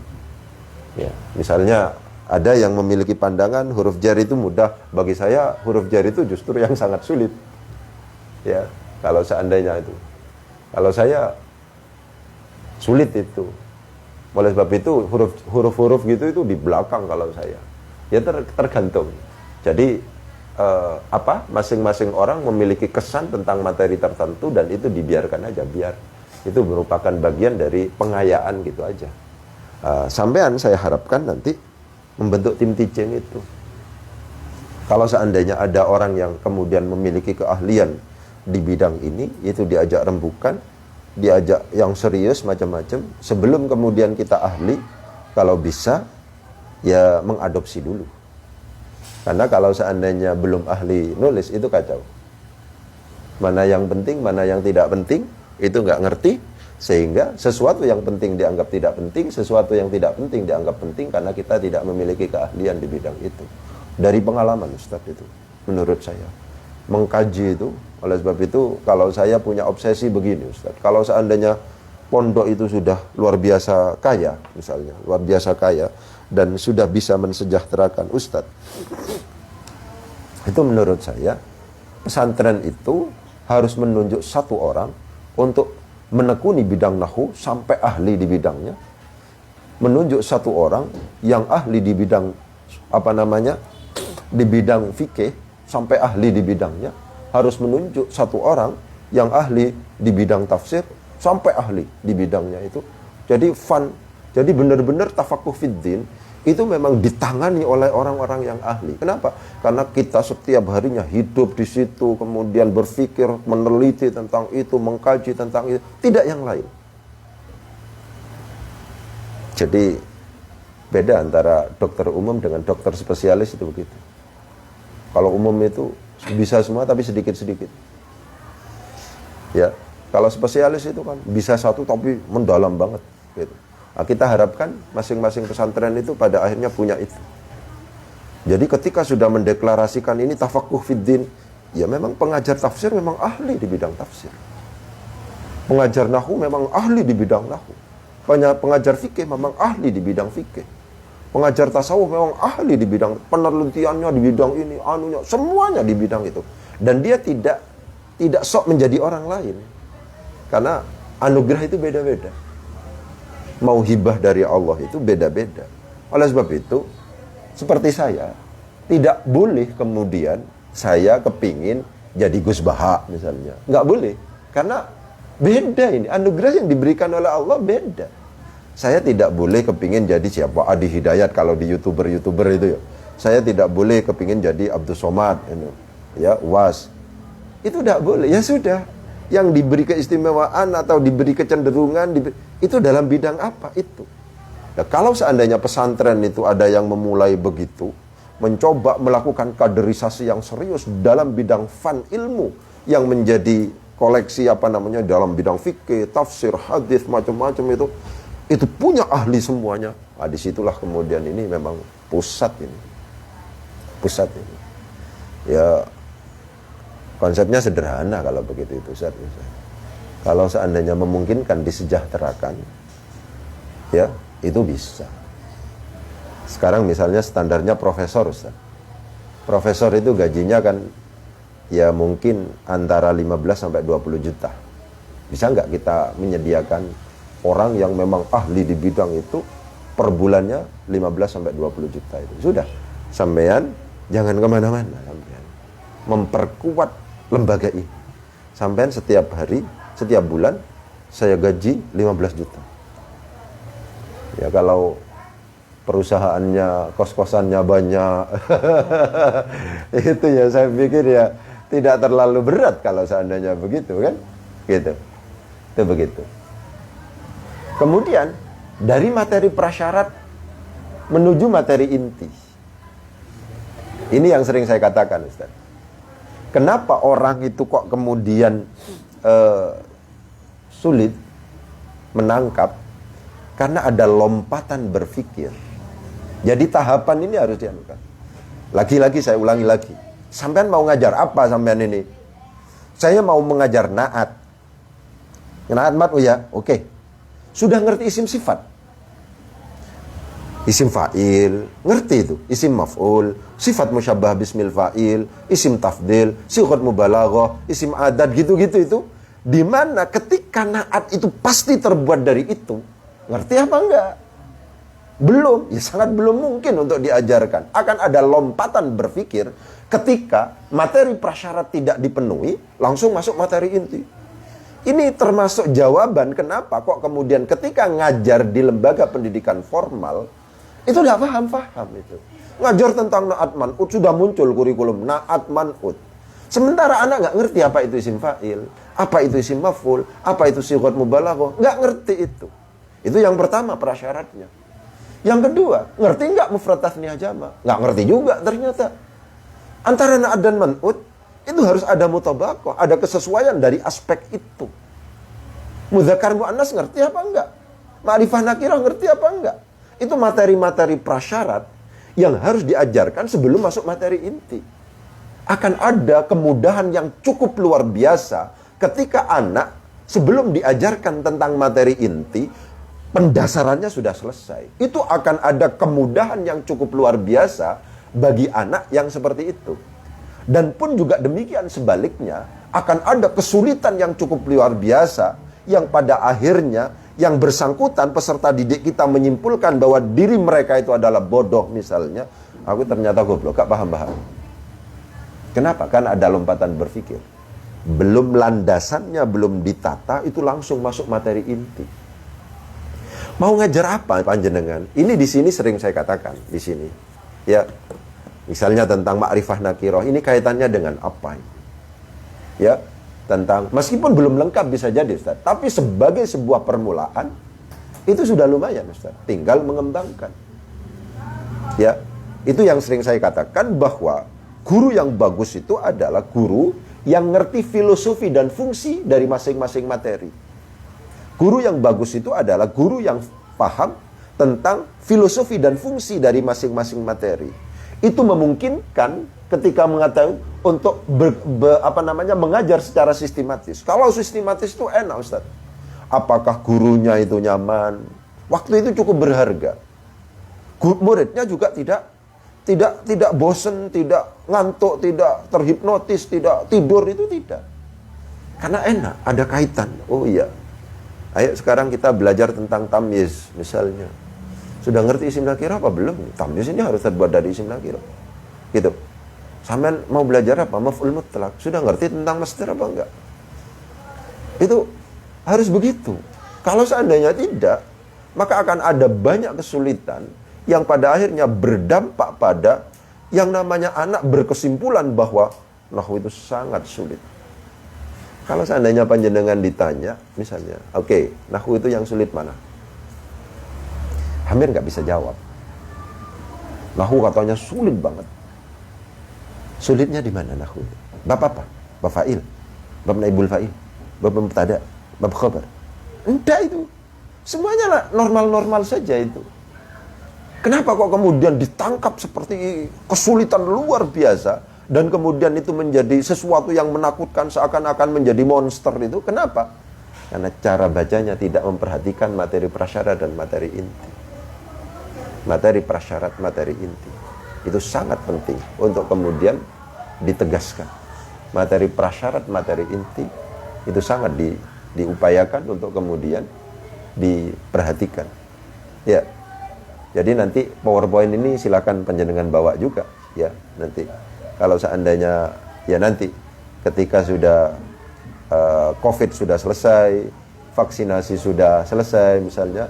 Ya, misalnya ada yang memiliki pandangan huruf jar itu mudah, bagi saya huruf jar itu justru yang sangat sulit. Ya, kalau seandainya itu. Kalau saya sulit itu. Oleh sebab itu huruf-huruf gitu itu di belakang kalau saya. Ya tergantung. Jadi masing-masing orang memiliki kesan tentang materi tertentu dan itu dibiarkan aja, biar itu merupakan bagian dari pengayaan gitu aja. Sampean saya harapkan nanti membentuk tim teaching itu. Kalau seandainya ada orang yang kemudian memiliki keahlian di bidang ini, itu diajak rembukan, diajak yang serius macam-macam, sebelum kemudian kita ahli, kalau bisa ya mengadopsi dulu. Karena kalau seandainya belum ahli nulis itu kacau. Mana yang penting, mana yang tidak penting, itu nggak ngerti, Sehingga sesuatu yang penting dianggap tidak penting, sesuatu yang tidak penting dianggap penting karena kita tidak memiliki keahlian di bidang itu. Dari pengalaman Ustadz itu, menurut saya. Mengkaji itu, oleh sebab itu kalau saya punya obsesi begini Ustadz, kalau seandainya pondok itu sudah luar biasa kaya, misalnya, luar biasa kaya, dan sudah bisa mensejahterakan Ustadz, itu menurut saya, pesantren itu harus menunjuk satu orang untuk menekuni bidang nahwu sampai ahli di bidangnya, menunjuk satu orang yang ahli di bidang di bidang fikih sampai ahli di bidangnya, harus menunjuk satu orang yang ahli di bidang tafsir sampai ahli di bidangnya itu. Jadi benar-benar tafakuh fiddin itu memang ditangani oleh orang-orang yang ahli. Kenapa? Karena kita setiap harinya hidup di situ, kemudian berpikir, meneliti tentang itu, mengkaji tentang itu, tidak yang lain. Jadi beda antara dokter umum dengan dokter spesialis itu begitu. Kalau umum itu bisa semua tapi sedikit-sedikit. Ya, kalau spesialis itu kan bisa satu tapi mendalam banget gitu. Nah, kita harapkan masing-masing pesantren itu pada akhirnya punya itu. Jadi ketika sudah mendeklarasikan ini tafakuh fiddin, ya memang pengajar tafsir memang ahli di bidang tafsir. Pengajar nahwu memang ahli di bidang nahwu. Pengajar fikih memang ahli di bidang fikih. Pengajar tasawuf memang ahli di bidang penelitiannya, di bidang ini, semuanya di bidang itu. Dan dia tidak sok menjadi orang lain. Karena anugerah itu beda-beda. Mau hibah dari Allah itu beda-beda. Oleh sebab itu, seperti saya, tidak boleh kemudian saya kepingin jadi Gus Baha misalnya. Nggak boleh. Karena beda ini. Anugerah yang diberikan oleh Allah beda. Saya tidak boleh kepingin jadi siapa Adi Hidayat kalau di YouTuber itu ya. Saya tidak boleh kepingin jadi Abdul Somad, ya, UAS. Itu tidak boleh. Ya sudah. Yang diberi keistimewaan atau diberi kecenderungan itu dalam bidang apa itu. Nah, kalau seandainya pesantren itu ada yang memulai begitu, mencoba melakukan kaderisasi yang serius dalam bidang fan ilmu yang menjadi koleksi dalam bidang fikih, tafsir, hadis, macam-macam itu punya ahli semuanya. Nah, disitulah kemudian ini memang pusat ini. Ya, konsepnya sederhana kalau begitu itu Ustaz. Kalau seandainya memungkinkan disejahterakan, ya itu bisa. Sekarang misalnya standarnya profesor Ustaz. Profesor itu gajinya kan ya mungkin antara 15 sampai 20 juta. Bisa nggak kita menyediakan orang yang memang ahli di bidang itu per bulannya 15 sampai 20 juta itu. Sudah, sampean jangan kemana-mana, sampean memperkuat lembaga ini. Sampean setiap hari, setiap bulan saya gaji 15 juta. Ya kalau perusahaannya, kos-kosannya banyak, itu ya saya pikir ya tidak terlalu berat kalau seandainya begitu kan, gitu. Itu begitu. Kemudian dari materi prasyarat menuju materi inti. Ini yang sering saya katakan Ustaz. Kenapa orang itu kok kemudian sulit menangkap? Karena ada lompatan berpikir. Jadi tahapan ini harus dianukan. Lagi-lagi saya ulangi lagi. Sampean mau ngajar apa sampean ini? Saya mau mengajar naat. Naat mat ya, oke. Sudah ngerti isim sifat. Isim fa'il, ngerti itu. Isim maf'ul, sifat musyabbah bismil fa'il, isim tafdil, sighat mubalaghah, isim adat, gitu-gitu itu. Dimana ketika naat itu pasti terbuat dari itu. Ngerti apa enggak? Belum, ya sangat belum mungkin untuk diajarkan. Akan ada lompatan berpikir ketika materi prasyarat tidak dipenuhi, langsung masuk materi inti. Ini termasuk jawaban kenapa kok kemudian ketika ngajar di lembaga pendidikan formal, itu tidak paham itu. Ngajar tentang na'at man'ut, sudah muncul kurikulum na'at man'ut. Sementara anak nggak ngerti apa itu isim fa'il, apa itu isim maf'ul, apa itu sighat mubalaghah, nggak ngerti itu. Itu yang pertama prasyaratnya. Yang kedua, ngerti nggak mufrad tasniyah jama'? Nggak ngerti juga ternyata. Antara na'at dan man'ut, itu harus ada mutabaqah, ada kesesuaian dari aspek itu. Mudzakkar muannas ngerti apa enggak? Ma'rifah nakirah ngerti apa enggak? Itu materi-materi prasyarat yang harus diajarkan sebelum masuk materi inti. Akan ada kemudahan yang cukup luar biasa ketika anak sebelum diajarkan tentang materi inti, pendasarannya sudah selesai. Itu akan ada kemudahan yang cukup luar biasa bagi anak yang seperti itu. Dan pun juga demikian sebaliknya, akan ada kesulitan yang cukup luar biasa yang pada akhirnya yang bersangkutan peserta didik kita menyimpulkan bahwa diri mereka itu adalah bodoh misalnya. Aku ternyata goblok, gak paham-paham. Kenapa? Kan ada lompatan berpikir. Belum landasannya, belum ditata, itu langsung masuk materi inti. Mau ngajar apa panjenengan? Ini di sini sering saya katakan di sini. Ya, misalnya tentang ma'rifah nakirah, ini kaitannya dengan apa? Ya, tentang meskipun belum lengkap bisa jadi Ustaz, tapi sebagai sebuah permulaan itu sudah lumayan Ustaz, tinggal mengembangkan. Ya, itu yang sering saya katakan bahwa guru yang bagus itu adalah guru yang ngerti filosofi dan fungsi dari masing-masing materi. Guru yang bagus itu adalah guru yang paham tentang filosofi dan fungsi dari masing-masing materi. Itu memungkinkan ketika mengatakan untuk mengajar secara sistematis. Kalau sistematis itu enak Ustaz. Apakah gurunya itu nyaman? Waktu itu cukup berharga. Muridnya juga tidak bosen, tidak ngantuk, tidak terhipnotis, tidak tidur, itu tidak. Karena enak, ada kaitan. Oh iya. Ayo sekarang kita belajar tentang tamyiz misalnya. Sudah ngerti isim nakirah apa belum? Tamyiz ini harus terbuat dari isim nakirah. Gitu. Sampean mau belajar apa? Maf'ul mutlak. Sudah ngerti tentang masdar apa enggak? Itu harus begitu. Kalau seandainya tidak, maka akan ada banyak kesulitan yang pada akhirnya berdampak pada yang namanya anak berkesimpulan bahwa nahwu itu sangat sulit. Kalau seandainya panjenengan ditanya, misalnya, oke, nahwu itu yang sulit mana? Hampir nggak bisa jawab. Nahwu katanya sulit banget. Sulitnya di mana nahwu? Bab apa? Bab fa'il, bab naibul fa'il, bab mubtada, bab khabar. Enggak itu. Semuanya lah normal-normal saja itu. Kenapa kok kemudian ditangkap seperti kesulitan luar biasa dan kemudian itu menjadi sesuatu yang menakutkan seakan-akan menjadi monster itu? Kenapa? Karena cara bacanya tidak memperhatikan materi prasyarat dan materi inti. Materi prasyarat, materi inti. Itu sangat penting untuk kemudian ditegaskan. Materi prasyarat, materi inti itu sangat diupayakan untuk kemudian diperhatikan. Ya. Jadi nanti PowerPoint ini silakan panjenengan bawa juga ya nanti. Kalau seandainya ya nanti ketika sudah COVID sudah selesai, vaksinasi sudah selesai misalnya,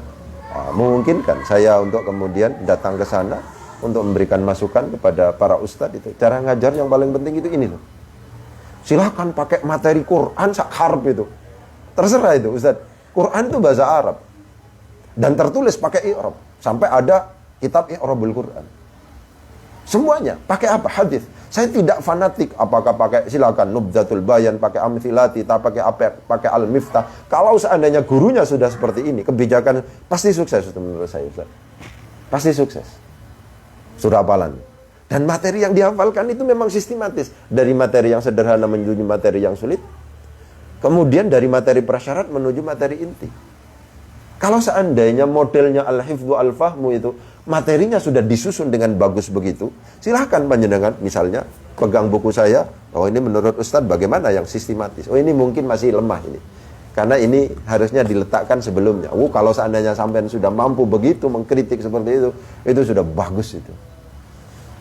memungkinkan saya untuk kemudian datang ke sana untuk memberikan masukan kepada para ustadz itu. Cara ngajar yang paling penting itu ini loh. Silahkan pakai materi Quran sak harf itu. Terserah itu ustadz. Quran itu bahasa Arab. Dan tertulis pakai i'rab. Sampai ada kitab i'rabul Quran. Semuanya pakai apa? Hadis. Saya tidak fanatik apakah pakai silakan Nubdatul Bayan, pakai Amthilati, tak pakai apa, pakai Al-Miftah. Kalau seandainya gurunya sudah seperti ini, kebijakan pasti sukses menurut saya Ustaz. Pasti sukses. Surah hafalan. Dan materi yang dihafalkan itu memang sistematis. Dari materi yang sederhana menuju materi yang sulit. Kemudian dari materi prasyarat menuju materi inti. Kalau seandainya modelnya al-hifdhu al-fahmu itu materinya sudah disusun dengan bagus begitu, silahkan panjenengan misalnya pegang buku saya, oh ini menurut Ustadz bagaimana yang sistematis, oh ini mungkin masih lemah ini, karena ini harusnya diletakkan sebelumnya. Kalau seandainya sampean sudah mampu begitu mengkritik seperti itu sudah bagus itu.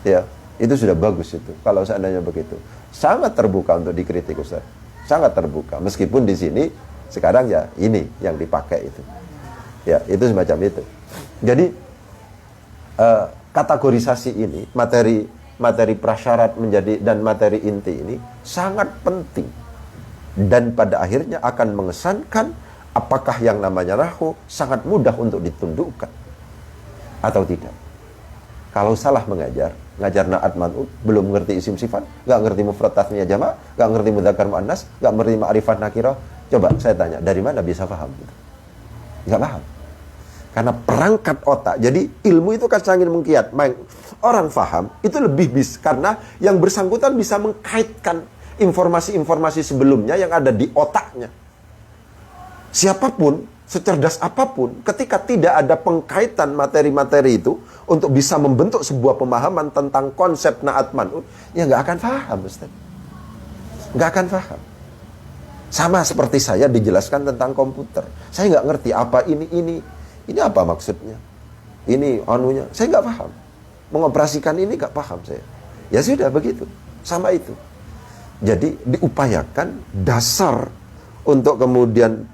Ya, itu sudah bagus itu. Kalau seandainya begitu, sangat terbuka untuk dikritik Ustadz, sangat terbuka. Meskipun di sini sekarang ya ini yang dipakai itu. Ya, itu semacam itu. Jadi kategorisasi ini, materi prasyarat menjadi dan materi inti ini sangat penting. Dan pada akhirnya akan mengesankan apakah yang namanya nahwu sangat mudah untuk ditundukkan atau tidak. Kalau salah mengajar, ngajar na'at man'ut, belum ngerti isim sifat, nggak ngerti mufrad tasniyah jama', nggak ngerti mudzakkar muannas, nggak ngerti ma'rifat nakirah, Coba saya tanya, dari mana bisa paham? Nggak paham. Karena perangkat otak. Jadi ilmu itu kan sangat mengkiat. Orang paham itu lebih bisa. Karena yang bersangkutan bisa mengkaitkan informasi-informasi sebelumnya yang ada di otaknya. Siapapun, secerdas apapun, ketika tidak ada pengkaitan materi-materi itu untuk bisa membentuk sebuah pemahaman tentang konsep naat man'ut, ya nggak akan paham, Ustaz. Nggak akan paham. Sama seperti saya dijelaskan tentang komputer. Saya nggak ngerti apa ini apa maksudnya? Ini anunya, saya nggak paham. Mengoperasikan ini nggak paham saya. Ya sudah begitu, sama itu. Jadi diupayakan dasar untuk kemudian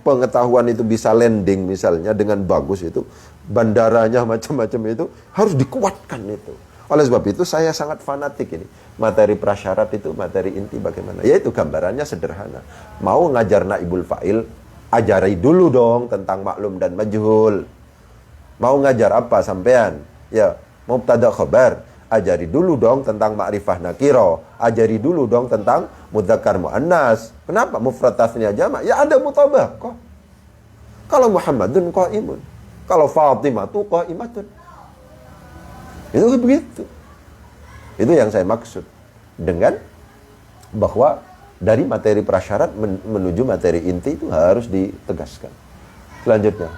pengetahuan itu bisa landing misalnya dengan bagus itu, bandaranya macam-macam itu harus dikuatkan itu. Oleh sebab itu saya sangat fanatik ini. Materi prasyarat itu, materi inti bagaimana? Yaitu gambarannya sederhana. Mau ngajar naibul fa'il, ajari dulu dong tentang maklum dan majhul. Mau ngajar apa sampean? Ya, mubtada khabar, ajari dulu dong tentang ma'rifah nakiro, ajari dulu dong tentang mudzakkar muannas. Kenapa mufrad tasniah jamak? Ya ada mutabaqah. Kalau Muhammadun qaimun, kalau Fatimah tu qaimatun. Itu begitu. Itu yang saya maksud dengan bahwa dari materi prasyarat menuju materi inti itu harus ditegaskan. Selanjutnya,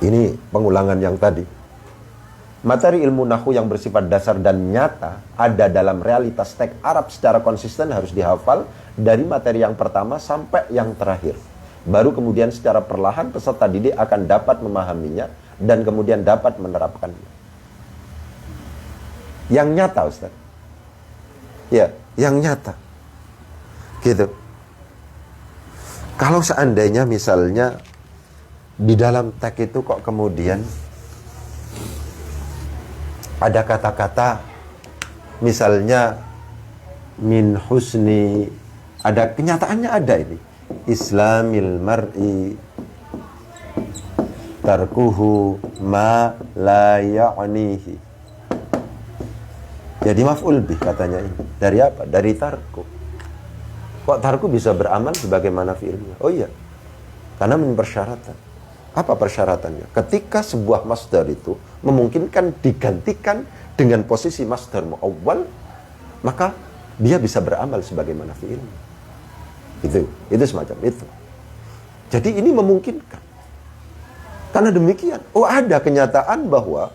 ini pengulangan yang tadi. Materi ilmu nahwu yang bersifat dasar dan nyata ada dalam realitas teks Arab secara konsisten harus dihafal dari materi yang pertama sampai yang terakhir. Baru kemudian secara perlahan peserta didik akan dapat memahaminya dan kemudian dapat menerapkannya. Yang nyata, Ustaz. Ya, yang nyata. Gitu. Kalau seandainya misalnya di dalam teks itu kok kemudian ada kata-kata misalnya min husni, ada kenyataannya ada ini. Islamil mar'i tarkuhu ma la ya'nihi. Jadi maf'ul bih katanya ini. Dari apa? Dari tarku. Kok tarku bisa beramal sebagaimana fi'ilnya? Oh iya. Karena persyaratan. Apa persyaratannya? Ketika sebuah masdar itu memungkinkan digantikan dengan posisi masdar mu'awwal, maka dia bisa beramal sebagaimana fi'ilnya. Itu semacam itu. Jadi ini memungkinkan. Karena demikian, ada kenyataan bahwa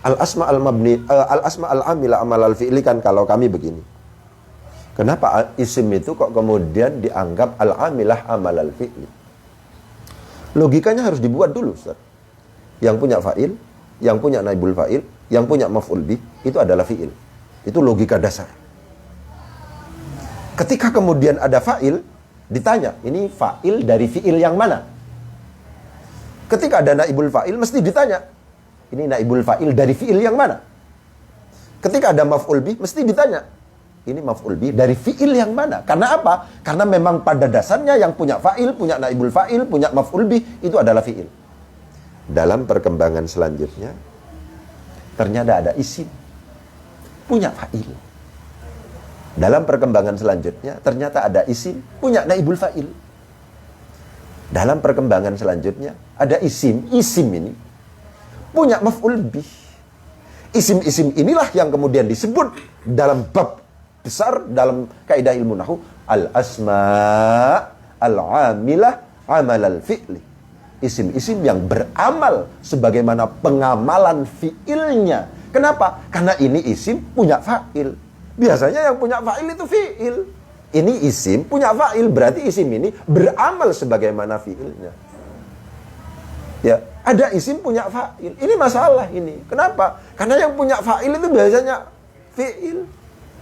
al-asma al-mabni, al-asma al-amila amal al-fi'li kan kalau kami begini. Kenapa isim itu kok kemudian dianggap al-amilah amal al-fi'li? Logikanya harus dibuat dulu, Ustaz. Yang punya fa'il, yang punya naibul fa'il, yang punya maf'ul bih, itu adalah fi'il. Itu logika dasar. Ketika kemudian ada fa'il, ditanya, ini fa'il dari fi'il yang mana? Ketika ada naibul fa'il, mesti ditanya, ini naibul fa'il dari fi'il yang mana? Ketika ada maf'ul bih, mesti ditanya, ini maf'ul bih dari fi'il yang mana? Karena apa? Karena memang pada dasarnya yang punya fa'il, punya naibul fa'il, punya maf'ul bih, itu adalah fi'il. Dalam perkembangan selanjutnya, ternyata ada isim, punya fa'il. Dalam perkembangan selanjutnya, ternyata ada isim, punya naibul fa'il. Dalam perkembangan selanjutnya, ada isim ini, punya maf'ul bih. Isim-isim inilah yang kemudian disebut dalam bab besar, dalam kaidah ilmu nahwu, al-asma' al-amilah amal al-fi'li. Isim-isim yang beramal sebagaimana pengamalan fi'ilnya. Kenapa? Karena ini isim punya fa'il. Biasanya yang punya fa'il itu fi'il. Ini isim punya fa'il, berarti isim ini beramal sebagaimana fi'ilnya. Ya, ada isim punya fa'il. Ini masalah ini. Kenapa? Karena yang punya fa'il itu biasanya fi'il.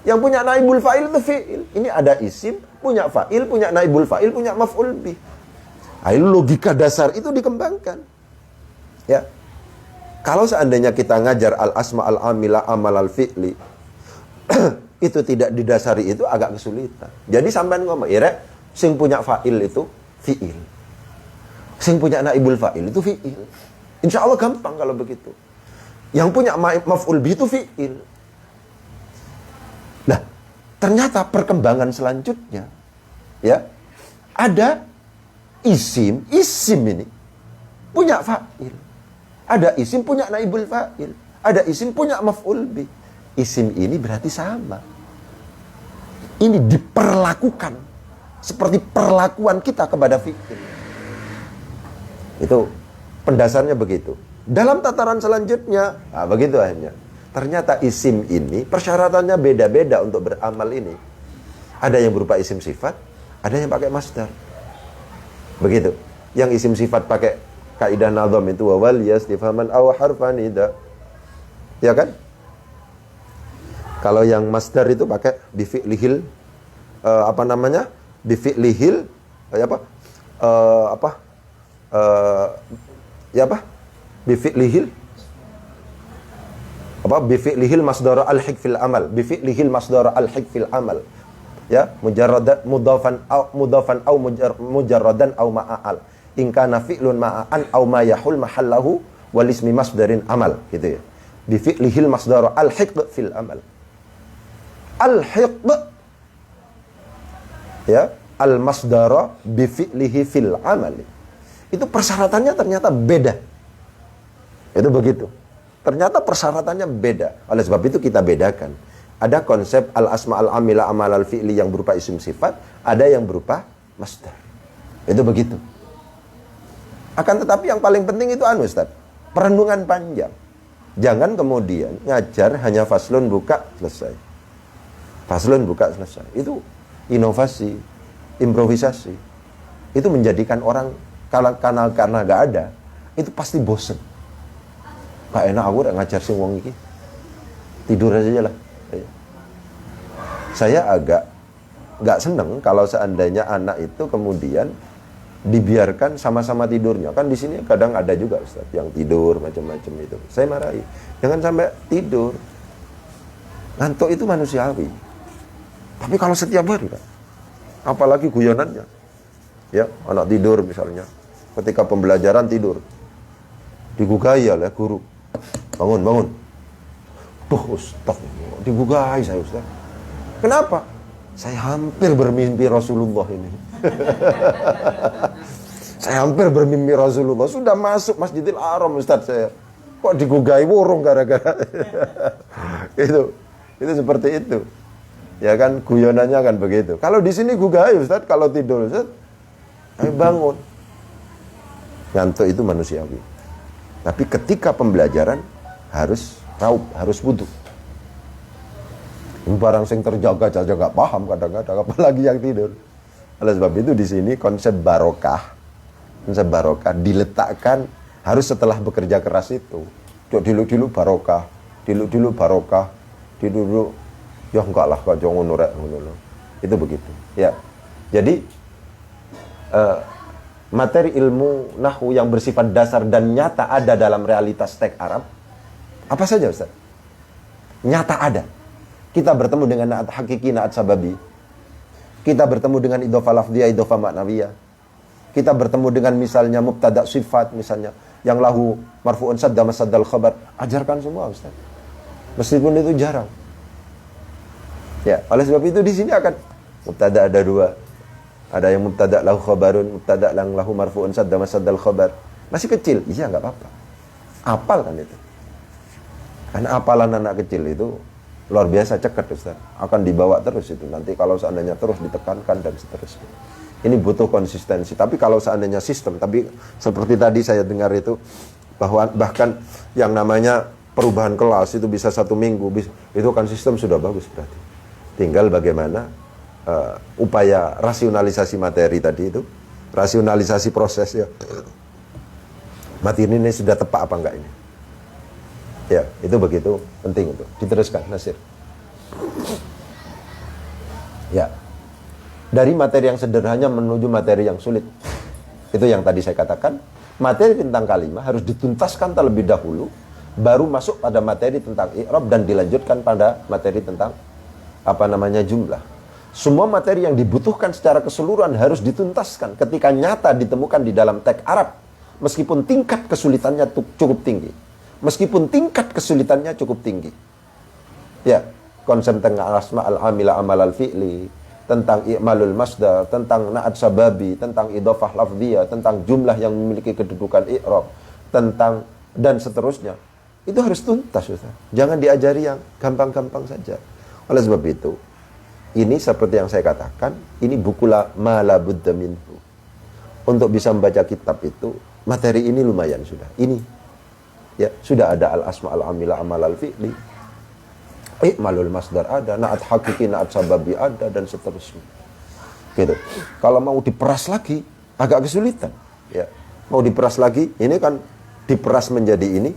Yang punya naibul fa'il itu fi'il. Ini ada isim, punya fa'il, punya naibul fa'il, punya maf'ul bih. Ayo logika dasar itu dikembangkan. Ya. Kalau seandainya kita ngajar al-asma al-amila amal al-fi'li, itu tidak didasari, itu agak kesulitan. Jadi sampean ngomong, sing punya fa'il itu fi'il. Sing punya naibul fa'il itu fi'il. Insya Allah gampang kalau begitu. Yang punya maf'ul bih itu fi'il. Nah, ternyata perkembangan selanjutnya, ya, ada isim ini punya fa'il. Ada isim punya naibul fa'il. Ada isim punya maf'ul bih. Isim ini berarti sama. Ini diperlakukan seperti perlakuan kita kepada fi'il. Itu pendasarnya begitu. Dalam tataran selanjutnya, begitu akhirnya. Ternyata isim ini persyaratannya beda-beda untuk beramal ini. Ada yang berupa isim sifat, ada yang pakai masdar. Begitu. Yang isim sifat pakai kaidah nazam itu wawal yastifhaman aw harfan ida. Ya kan? Kalau yang masdar itu pakai bifi'lihil bifi'lihil bifi'lihil masdara al-hik fil amal, bifi'lihil masdara al-hik fil amal, ya, mujarradan mudafan au mujarradan au ma'al, in kana fi'lun ma'an au ma yahul mahallahu wal ismi masdarin amal, gitu ya. Bifi'lihil masdara al-hik fil amal, al-hik, ya, al-masdara bifi'lihi fil amal. Itu persyaratannya ternyata beda. Itu begitu. Ternyata persyaratannya beda. Oleh sebab itu kita bedakan. Ada konsep al-asma al-amila amal al-fi'li yang berupa isim sifat, ada yang berupa masdar. Itu begitu. Akan tetapi yang paling penting itu Ustaz, perenungan panjang. Jangan kemudian ngajar hanya faslun buka selesai. Faslun buka selesai. Itu inovasi, improvisasi. Itu menjadikan orang karena gak ada, itu pasti bosen. Gak enak aku udah ngajar sing wong iki. Tidur aja lah. Saya agak gak seneng kalau seandainya anak itu kemudian dibiarkan sama-sama tidurnya. Kan di sini kadang ada juga Ustaz yang tidur macam-macam itu. Saya marahi. Jangan sampai tidur. Ngantuk itu manusiawi. Tapi kalau setiap hari, Pak, apalagi guyonannya. Ya, anak tidur misalnya. Ketika pembelajaran tidur. Digugai oleh guru. Bangun. Ustaz, digugai saya Ustaz. Kenapa? Saya hampir bermimpi Rasulullah ini. Saya hampir bermimpi Rasulullah. Sudah masuk Masjidil Haram Ustaz saya. Kok digugai burung gara-gara. Itu seperti itu. Ya kan, guyonannya kan begitu. Kalau di sini gugai Ustaz, kalau tidur Ustaz, ayo bangun. Ngantuk itu manusiawi. Tapi ketika pembelajaran harus raup, harus wudu. Barang sing terjaga aja gak paham kadang-kadang, apalagi yang tidur. Oleh sebab itu di sini konsep barokah diletakkan harus setelah bekerja keras itu. Dulu barokah, dulu ya enggak lah kok ngono rek ngono. Itu begitu. Ya. Jadi materi ilmu nahwu yang bersifat dasar dan nyata ada dalam realitas teks Arab. Apa saja Ustaz? Nyata ada. Kita bertemu dengan na'at hakiki, na'at sababi. Kita bertemu dengan idhofah lafdhiyah, idhofah ma'nawiyah. Kita bertemu dengan misalnya mubtada sifat misalnya yang lahu marfu'un sadda masaddal khabar. Ajarkan semua Ustaz. Meskipun itu jarang. Ya, oleh sebab itu di sini akan mubtada ada dua. Ada yang mubtada lahu khabarun, mubtada yang lahu marfu'un sadda masaddal khabar. Masih kecil, iya enggak apa-apa. Apal kan itu. Karena apalan anak kecil itu luar biasa cekat Ustaz. Akan dibawa terus itu. Nanti kalau seandainya terus ditekankan dan seterusnya. Ini butuh konsistensi. Tapi kalau seandainya sistem, tapi seperti tadi saya dengar itu bahwa bahkan yang namanya perubahan kelas itu bisa 1 minggu, itu kan sistem sudah bagus berarti. Tinggal bagaimana upaya rasionalisasi materi tadi itu, rasionalisasi prosesnya. Materi ini sudah tepat apa enggak ini? Ya, itu begitu penting itu. Diteruskan, Nasir. Ya. Dari materi yang sederhana menuju materi yang sulit. Itu yang tadi saya katakan. Materi tentang kalimah harus dituntaskan terlebih dahulu, baru masuk pada materi tentang i'rab dan dilanjutkan pada materi tentang jumlah. Semua materi yang dibutuhkan secara keseluruhan harus dituntaskan ketika nyata ditemukan di dalam teks Arab. Meskipun tingkat kesulitannya cukup tinggi. Ya, konsep tentang al-asma al-amila amal al-fi'li, tentang i'malul masdar, tentang na'at sababi, tentang idhofah lafziyah, tentang jumlah yang memiliki kedudukan i'rab, tentang dan seterusnya. Itu harus tuntas, Ustaz. Jangan diajari yang gampang-gampang saja. Oleh sebab itu, ini seperti yang saya katakan, ini buku ma la budda minhu. Untuk bisa membaca kitab itu, materi ini lumayan sudah. Ini ya, sudah ada al-asma al-amila amal al-fi'li. I'malul masdar ada, na'at hakiki, na'at sababi ada, dan seterusnya. Gitu. Kalau mau diperas lagi, agak kesulitan. Ya. Mau diperas lagi, ini kan diperas menjadi ini.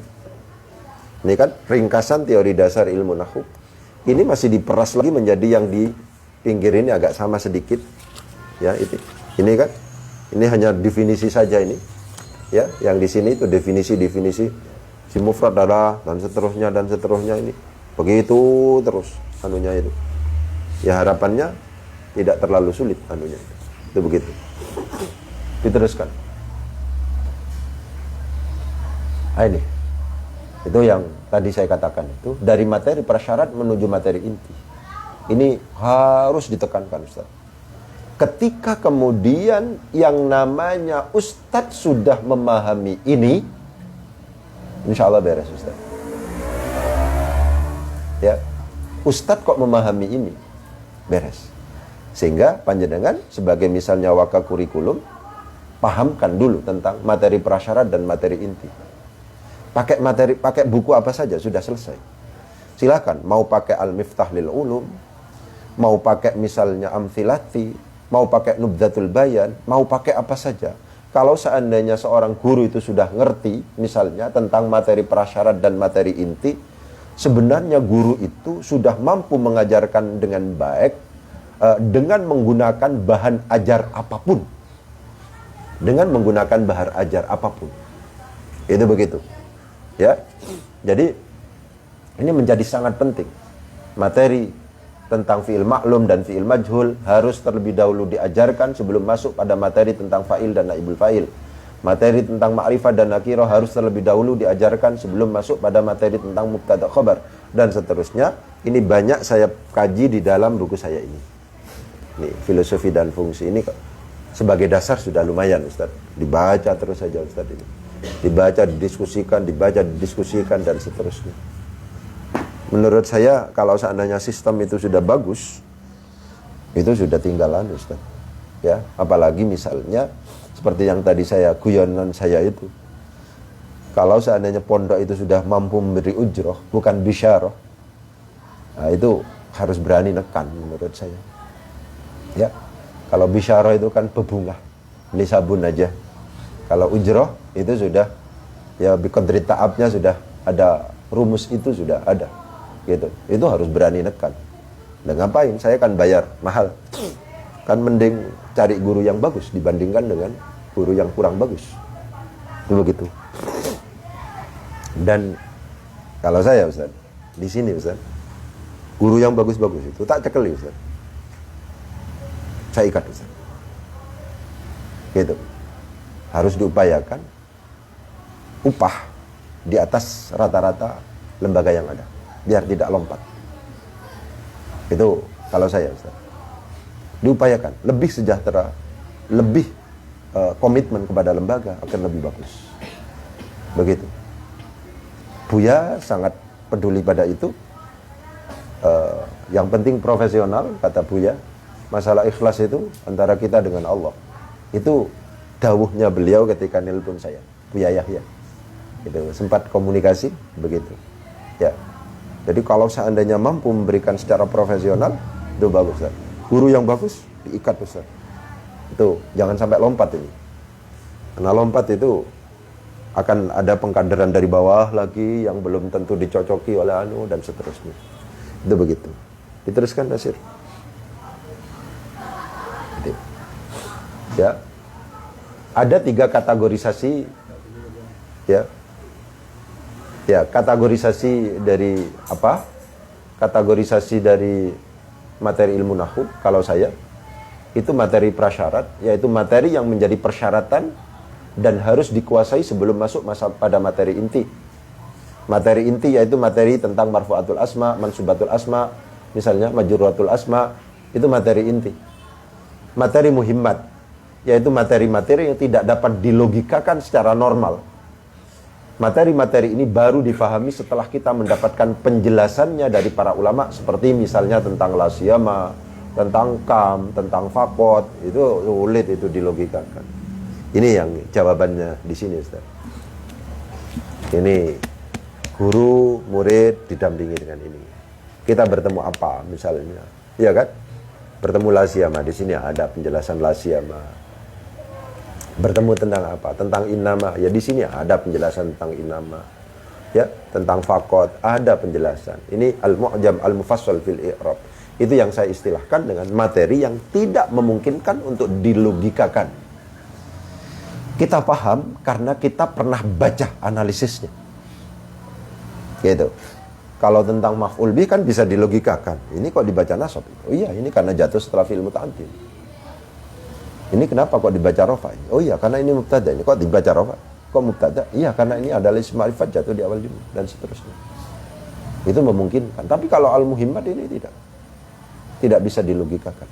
Ini kan ringkasan teori dasar ilmu nahwu. Ini masih diperas lagi menjadi yang di pinggir ini agak sama sedikit. Ya, itu. Ini kan, ini hanya definisi saja ini. Ya, yang di sini itu definisi si mufrad ada dan seterusnya ini. Begitu terus anunya itu. Ya harapannya tidak terlalu sulit anunya. Itu begitu. Diteruskan. Ini. Itu yang tadi saya katakan itu. Dari materi prasyarat menuju materi inti. Ini harus ditekankan, Ustaz. Ketika kemudian yang namanya Ustadz sudah memahami ini, insya Allah beres, Ustaz. Ya, Ustadz kok memahami ini, beres. Sehingga panjenengan sebagai misalnya waka kurikulum, pahamkan dulu tentang materi prasyarat dan materi inti. Pakai buku apa saja sudah selesai. Silakan, mau pakai Al-Miftah lil Ulum, mau pakai misalnya Amthilati, mau pakai Nubdzatul Bayan, mau pakai apa saja. Kalau seandainya seorang guru itu sudah ngerti misalnya tentang materi prasyarat dan materi inti, sebenarnya guru itu sudah mampu mengajarkan dengan baik dengan menggunakan bahan ajar apapun. Dengan menggunakan bahan ajar apapun. Itu begitu. Ya. Jadi ini menjadi sangat penting. Materi tentang fi'il ma'lum dan fi'il majhul harus terlebih dahulu diajarkan sebelum masuk pada materi tentang fa'il dan naibul fa'il. Materi tentang ma'rifat dan nakirah harus terlebih dahulu diajarkan sebelum masuk pada materi tentang mubtada khabar dan seterusnya. Ini banyak saya kaji di dalam buku saya ini. Ini filosofi dan fungsi ini sebagai dasar sudah lumayan, Ustaz. Dibaca terus saja, Ustaz, ini. Dibaca, didiskusikan dan seterusnya. Menurut saya kalau seandainya sistem itu sudah bagus, itu sudah tinggalan, Ustaz. Ya, apalagi misalnya seperti yang tadi guyonan saya itu. Kalau seandainya pondok itu sudah mampu memberi ujroh, bukan bisyarah, nah itu harus berani nekan menurut saya. Ya, kalau bisyarah itu kan bebungah, beli sabun aja. Kalau ujroh itu sudah, ya biqadri ta'abnya sudah ada, rumus itu sudah ada. Gitu. Itu harus berani nekan. Dan ngapain? Saya kan bayar mahal. Kan mending cari guru yang bagus dibandingkan dengan guru yang kurang bagus. Itu begitu. Dan kalau saya, Ustaz, di sini, Ustaz, guru yang bagus-bagus itu tak cekeli, Ustaz. Saya ikat, Ustaz. Gitu. Harus diupayakan upah di atas rata-rata lembaga yang ada, biar tidak lompat. Itu kalau saya, Ustaz. Diupayakan lebih sejahtera, lebih komitmen kepada lembaga akan lebih bagus. Begitu. Buya sangat peduli pada itu. Yang penting profesional, kata Buya. Masalah ikhlas itu antara kita dengan Allah. Itu dawuhnya beliau ketika nelpon saya, Buya Yahya. Itu sempat komunikasi begitu. Ya. Jadi kalau seandainya mampu memberikan secara profesional, itu bagus, Ustaz. Guru yang bagus diikat, Ustaz. Itu jangan sampai lompat ini. Karena lompat itu akan ada pengkaderan dari bawah lagi yang belum tentu dicocoki oleh anu dan seterusnya. Itu begitu. Diteruskan, Nasir. Gitu. Ya. Ada 3 kategorisasi, ya. Ya, kategorisasi dari apa? Kategorisasi dari materi ilmu nahwu kalau saya itu materi prasyarat, yaitu materi yang menjadi persyaratan dan harus dikuasai sebelum masuk pada materi inti. Materi inti yaitu materi tentang marfu'atul asma, mansubatul asma, Misalnya majruratul asma itu materi inti. Materi muhimmat, yaitu materi-materi yang tidak dapat dilogikakan secara normal. Materi-materi ini baru difahami setelah kita mendapatkan penjelasannya dari para ulama, seperti misalnya tentang la siyama, tentang kam, tentang fakot, itu sulit itu dilogikakan. Ini yang jawabannya di sini, Ustaz. Ini guru murid didampingi dengan ini. Kita bertemu apa misalnya? Iya kan? Bertemu la siyama, di sini ada penjelasan la siyama. Bertemu tentang apa? Tentang innama. Ya di sini ada penjelasan tentang innama. Ya, tentang fakot ada penjelasan. Ini al-mu'jam al-mufassal fil i'rab. Itu yang saya istilahkan dengan materi yang tidak memungkinkan untuk dilogikakan. Kita paham karena kita pernah baca analisisnya. Gitu. Kalau tentang maf'ul bih kan bisa dilogikakan. Ini kok dibaca nasab? Oh iya, ini karena jatuh setelah fi'il muta'addi. Ini kenapa kok dibaca rofa? Oh iya, karena ini mubtada. Ini kok dibaca rofa? Kok mubtada? Iya, karena ini adalah isim ma'rifat jatuh di awal jumlah dan seterusnya. Itu memungkinkan. Tapi kalau al-muhimmat ini tidak bisa dilogikakan.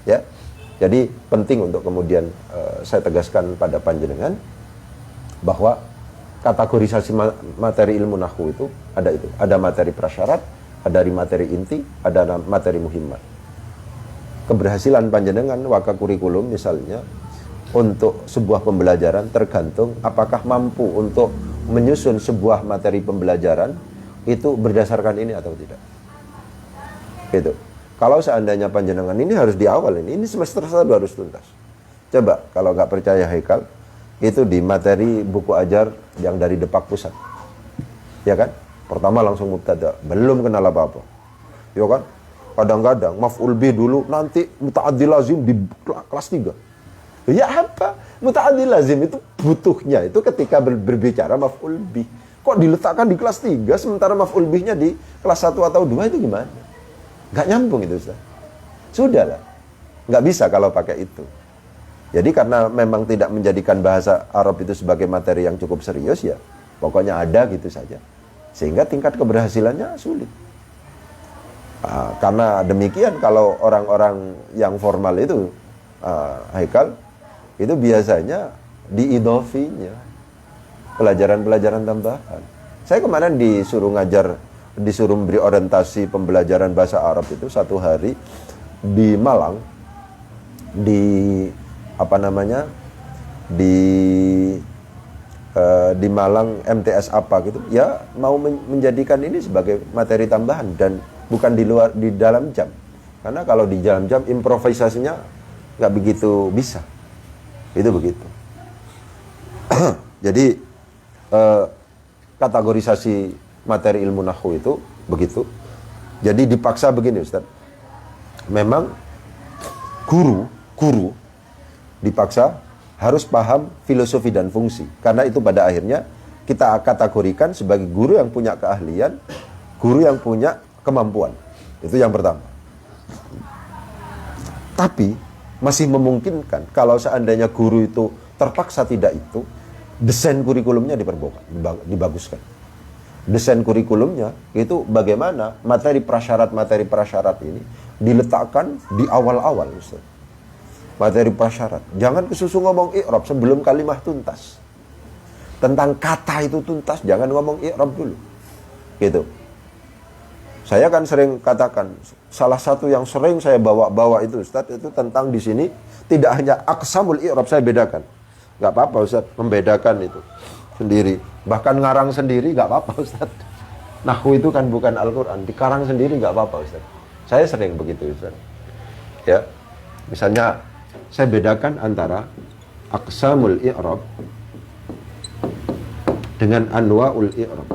Ya. Jadi penting untuk kemudian saya tegaskan pada panjenengan bahwa kategorisasi materi ilmu nahwu itu. Ada materi prasyarat, ada materi inti, ada materi muhimmat. Keberhasilan panjenengan waka kurikulum misalnya untuk sebuah pembelajaran tergantung apakah mampu untuk menyusun sebuah materi pembelajaran itu berdasarkan ini atau tidak. Gitu. Kalau seandainya panjenengan ini harus di awal ini semester 1 harus tuntas. Coba kalau nggak percaya Haikal, itu di materi buku ajar yang dari Depak Pusat. Ya kan? Pertama langsung mubtada, belum kenal apa-apa. Ya kan? Kadang-kadang maf'ul bih dulu, nanti muta'addi lazim di kelas 3. Ya apa? Muta'addi lazim itu butuhnya itu ketika berbicara maf'ul bih. Kok diletakkan di kelas 3 sementara maf'ul bihnya di kelas 1 atau 2 itu gimana? Gak nyambung itu, Ustaz. Sudahlah. Gak bisa kalau pakai itu. Jadi karena memang tidak menjadikan bahasa Arab itu sebagai materi yang cukup serius ya, pokoknya ada gitu saja. Sehingga tingkat keberhasilannya sulit. Karena demikian kalau orang-orang yang formal itu Haikal itu biasanya diidofinya pelajaran-pelajaran tambahan. Saya kemarin disuruh memberi orientasi pembelajaran bahasa Arab itu 1 hari di Malang, di Malang MTS apa gitu ya, mau menjadikan ini sebagai materi tambahan dan bukan di dalam jam, karena kalau di dalam jam improvisasinya nggak begitu bisa, itu begitu. Jadi kategorisasi materi ilmu nahwu itu begitu. Jadi dipaksa begini, Ustaz. Memang guru dipaksa harus paham filosofi dan fungsi, karena itu pada akhirnya kita kategorikan sebagai guru yang punya keahlian, guru yang punya kemampuan. Itu yang pertama. Tapi masih memungkinkan kalau seandainya guru itu terpaksa tidak itu, desain kurikulumnya dibaguskan. Desain kurikulumnya itu bagaimana materi prasyarat ini diletakkan di awal-awal, Ustaz. Materi prasyarat. Jangan kesusu ngomong i'rab sebelum kalimah tuntas. Tentang kata itu tuntas, jangan ngomong i'rab dulu. Gitu. Saya kan sering katakan, salah satu yang sering saya bawa itu, Ustaz, itu tentang di sini tidak hanya aqsamul i'rab saya bedakan. Enggak apa-apa, Ustaz, membedakan itu sendiri. Bahkan ngarang sendiri enggak apa-apa, Ustaz. Nahwu itu kan bukan Al-Qur'an, dikarang sendiri enggak apa-apa, Ustaz. Saya sering begitu, Ustaz. Ya. Misalnya saya bedakan antara aqsamul i'rab dengan anwa'ul i'rab.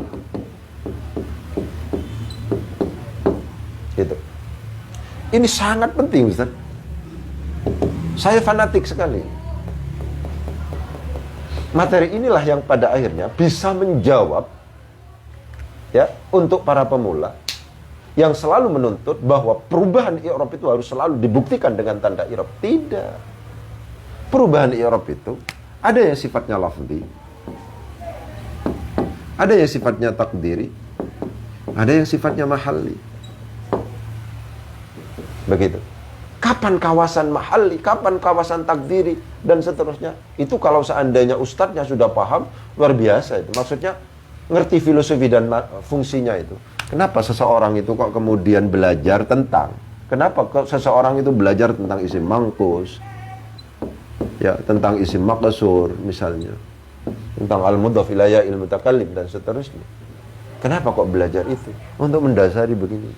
Gitu. Ini sangat penting, Ustaz. Saya fanatik sekali. Materi inilah yang pada akhirnya bisa menjawab ya untuk para pemula yang selalu menuntut bahwa perubahan i'rab itu harus selalu dibuktikan dengan tanda i'rab. Tidak. Perubahan i'rab itu ada yang sifatnya lafzi, ada yang sifatnya takdiri, ada yang sifatnya mahalli. Begitu. Kapan kawasan mahalli, kapan kawasan takdiri, dan seterusnya. Itu kalau seandainya ustadznya sudah paham, luar biasa itu. Maksudnya, ngerti filosofi dan fungsinya itu. Kenapa seseorang itu kok kemudian belajar tentang, kenapa kok seseorang itu belajar tentang isim mangkus, ya, tentang isim maqsur misalnya, tentang al-mudhaf ilayya il mutakallim dan seterusnya. Kenapa kok belajar itu? Untuk mendasari begini.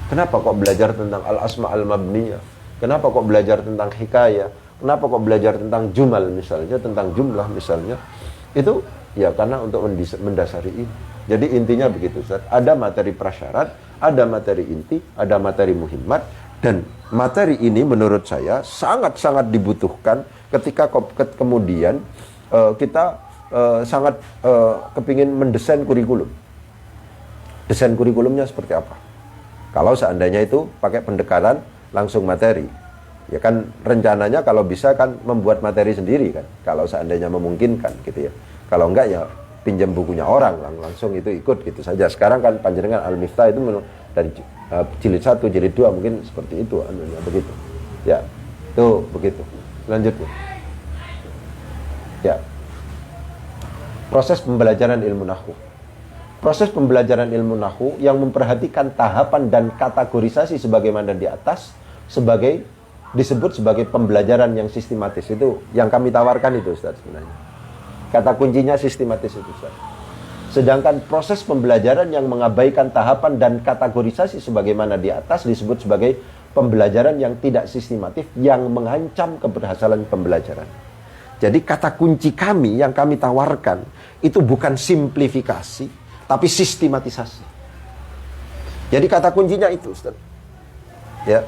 Kenapa kok belajar tentang al-asma al-mabniyah? Kenapa kok belajar tentang hikayah? Kenapa kok belajar tentang jumal misalnya, tentang jumlah misalnya? Itu ya karena untuk mendasari ini. Jadi intinya begitu, Ustaz. Ada materi prasyarat, ada materi inti, ada materi muhimmat, dan materi ini menurut saya sangat-sangat dibutuhkan ketika kemudian kita sangat kepingin mendesain kurikulum. Desain kurikulumnya seperti apa? Kalau seandainya itu pakai pendekatan langsung materi, ya kan rencananya kalau bisa kan membuat materi sendiri kan, kalau seandainya memungkinkan gitu ya. Kalau enggak ya pinjam bukunya orang, langsung itu ikut gitu saja. Sekarang kan panjenengan Al-Miftah itu dari jilid 1, jilid 2 mungkin seperti itu anunya begitu. Ya, itu begitu. Lanjutnya. Ya. Proses pembelajaran ilmu nahwu. Proses pembelajaran ilmu nahwu yang memperhatikan tahapan dan kategorisasi sebagaimana di atas disebut sebagai pembelajaran yang sistematis. Itu yang kami tawarkan itu, Ustaz, sebenarnya. Kata kuncinya sistematis itu, Ustaz. Sedangkan proses pembelajaran yang mengabaikan tahapan dan kategorisasi sebagaimana di atas disebut sebagai pembelajaran yang tidak sistematif yang mengancam keberhasilan pembelajaran. Jadi kata kunci kami yang kami tawarkan itu bukan simplifikasi, tapi sistematisasi. Jadi kata kuncinya itu, Ustaz. Ya.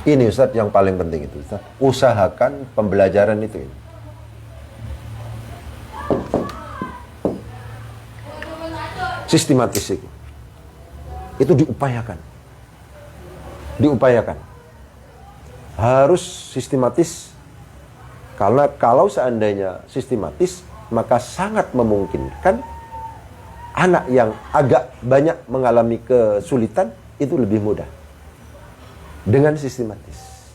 Ini, Ustaz, yang paling penting itu, Ustaz. Usahakan pembelajaran itu. Sistematis itu. Itu diupayakan. Diupayakan. Harus sistematis. Karena kalau seandainya sistematis, maka sangat memungkinkan anak yang agak banyak mengalami kesulitan itu lebih mudah dengan sistematis.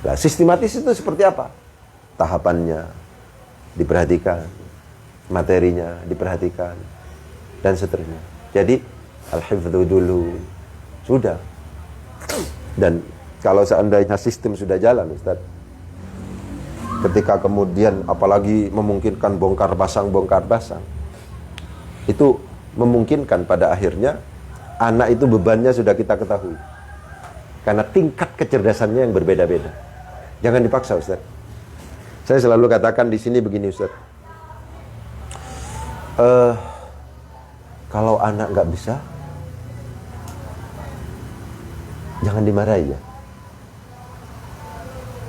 Nah, sistematis itu seperti apa? Tahapannya diperhatikan, materinya diperhatikan, dan seterusnya. Jadi al-hifdzu dulu sudah. Dan kalau seandainya sistem sudah jalan, Ustaz, ketika kemudian apalagi memungkinkan bongkar pasang, itu memungkinkan pada akhirnya anak itu bebannya sudah kita ketahui. Karena tingkat kecerdasannya yang berbeda-beda. Jangan dipaksa, Ustaz. Saya selalu katakan di sini begini, Ustaz. Kalau anak nggak bisa, jangan dimarahi ya.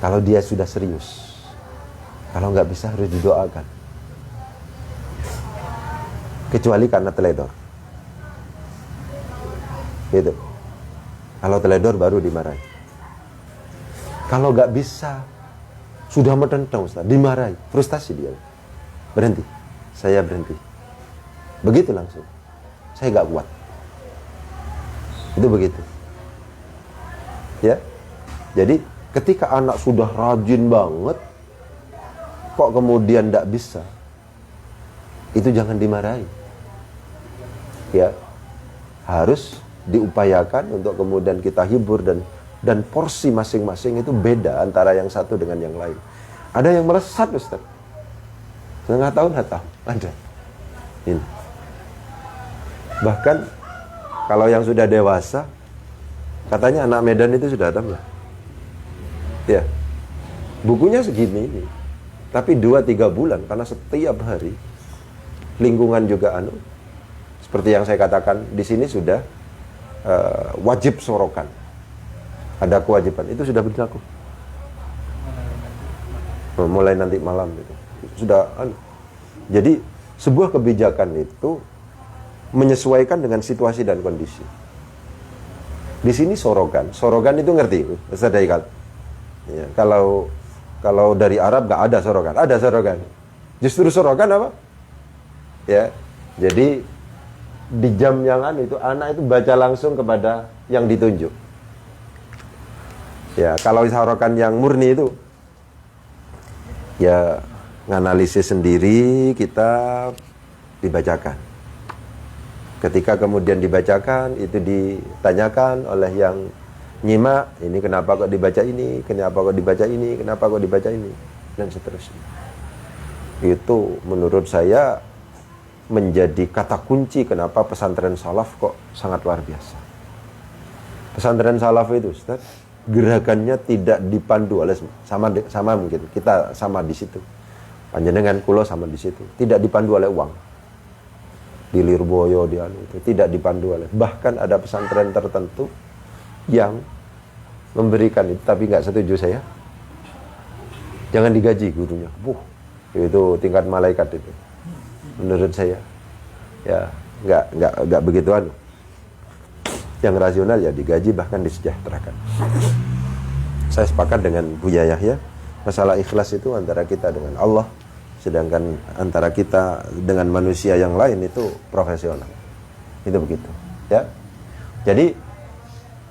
Kalau dia sudah serius, kalau nggak bisa harus didoakan. Kecuali karena teledor. Gitu. Kalau teledor baru dimarahi. Kalau nggak bisa, sudah metentang, Ustaz, dimarahi, frustasi dia. Berhenti. Saya berhenti. Begitu langsung. Saya nggak kuat. Itu begitu. Ya. Jadi ketika anak sudah rajin banget, kok kemudian tidak bisa, itu jangan dimarahi. Ya, harus diupayakan untuk kemudian kita hibur, dan porsi masing-masing itu beda antara yang satu dengan yang lain. Ada yang melesat, Ustaz, setengah tahun hatam, ada. Ini. Bahkan kalau yang sudah dewasa, katanya anak Medan itu sudah hatam ya. Ya, bukunya segini ini. Tapi 2-3 bulan, karena setiap hari lingkungan juga seperti yang saya katakan di sini sudah wajib sorokan, ada kewajiban itu sudah berlaku. Mulai nanti malam itu sudah. Jadi sebuah kebijakan itu menyesuaikan dengan situasi dan kondisi. Di sini sorogan itu ngerti, Ustaz Daikal? Ya, kalau dari Arab nggak ada sorogan, ada sorogan. Justru sorogan apa? Ya, jadi di jam yang itu anak itu baca langsung kepada yang ditunjuk. Ya, kalau isyarokan yang murni itu ya nganalisis sendiri, kita dibacakan. Ketika kemudian dibacakan, itu ditanyakan oleh yang nyimak, ini kenapa kok dibaca ini, kenapa kok dibaca ini, kenapa kok dibaca ini, dan seterusnya. Itu menurut saya menjadi kata kunci kenapa pesantren salaf kok sangat luar biasa. Pesantren salaf itu, Ustaz, gerakannya tidak dipandu oleh sama mungkin kita sama di situ. Panjenengan kula sama di situ. Tidak dipandu oleh uang. Di Lirboyo itu tidak dipandu oleh. Bahkan ada pesantren tertentu yang memberikan itu, tapi nggak setuju saya. Jangan digaji gurunya. Itu tingkat malaikat itu. Menurut saya, ya nggak begituan. Yang rasional ya digaji, bahkan disejahterakan. Saya sepakat dengan Buya Yahya, masalah ikhlas itu antara kita dengan Allah, sedangkan antara kita dengan manusia yang lain itu profesional. Itu begitu, ya. Jadi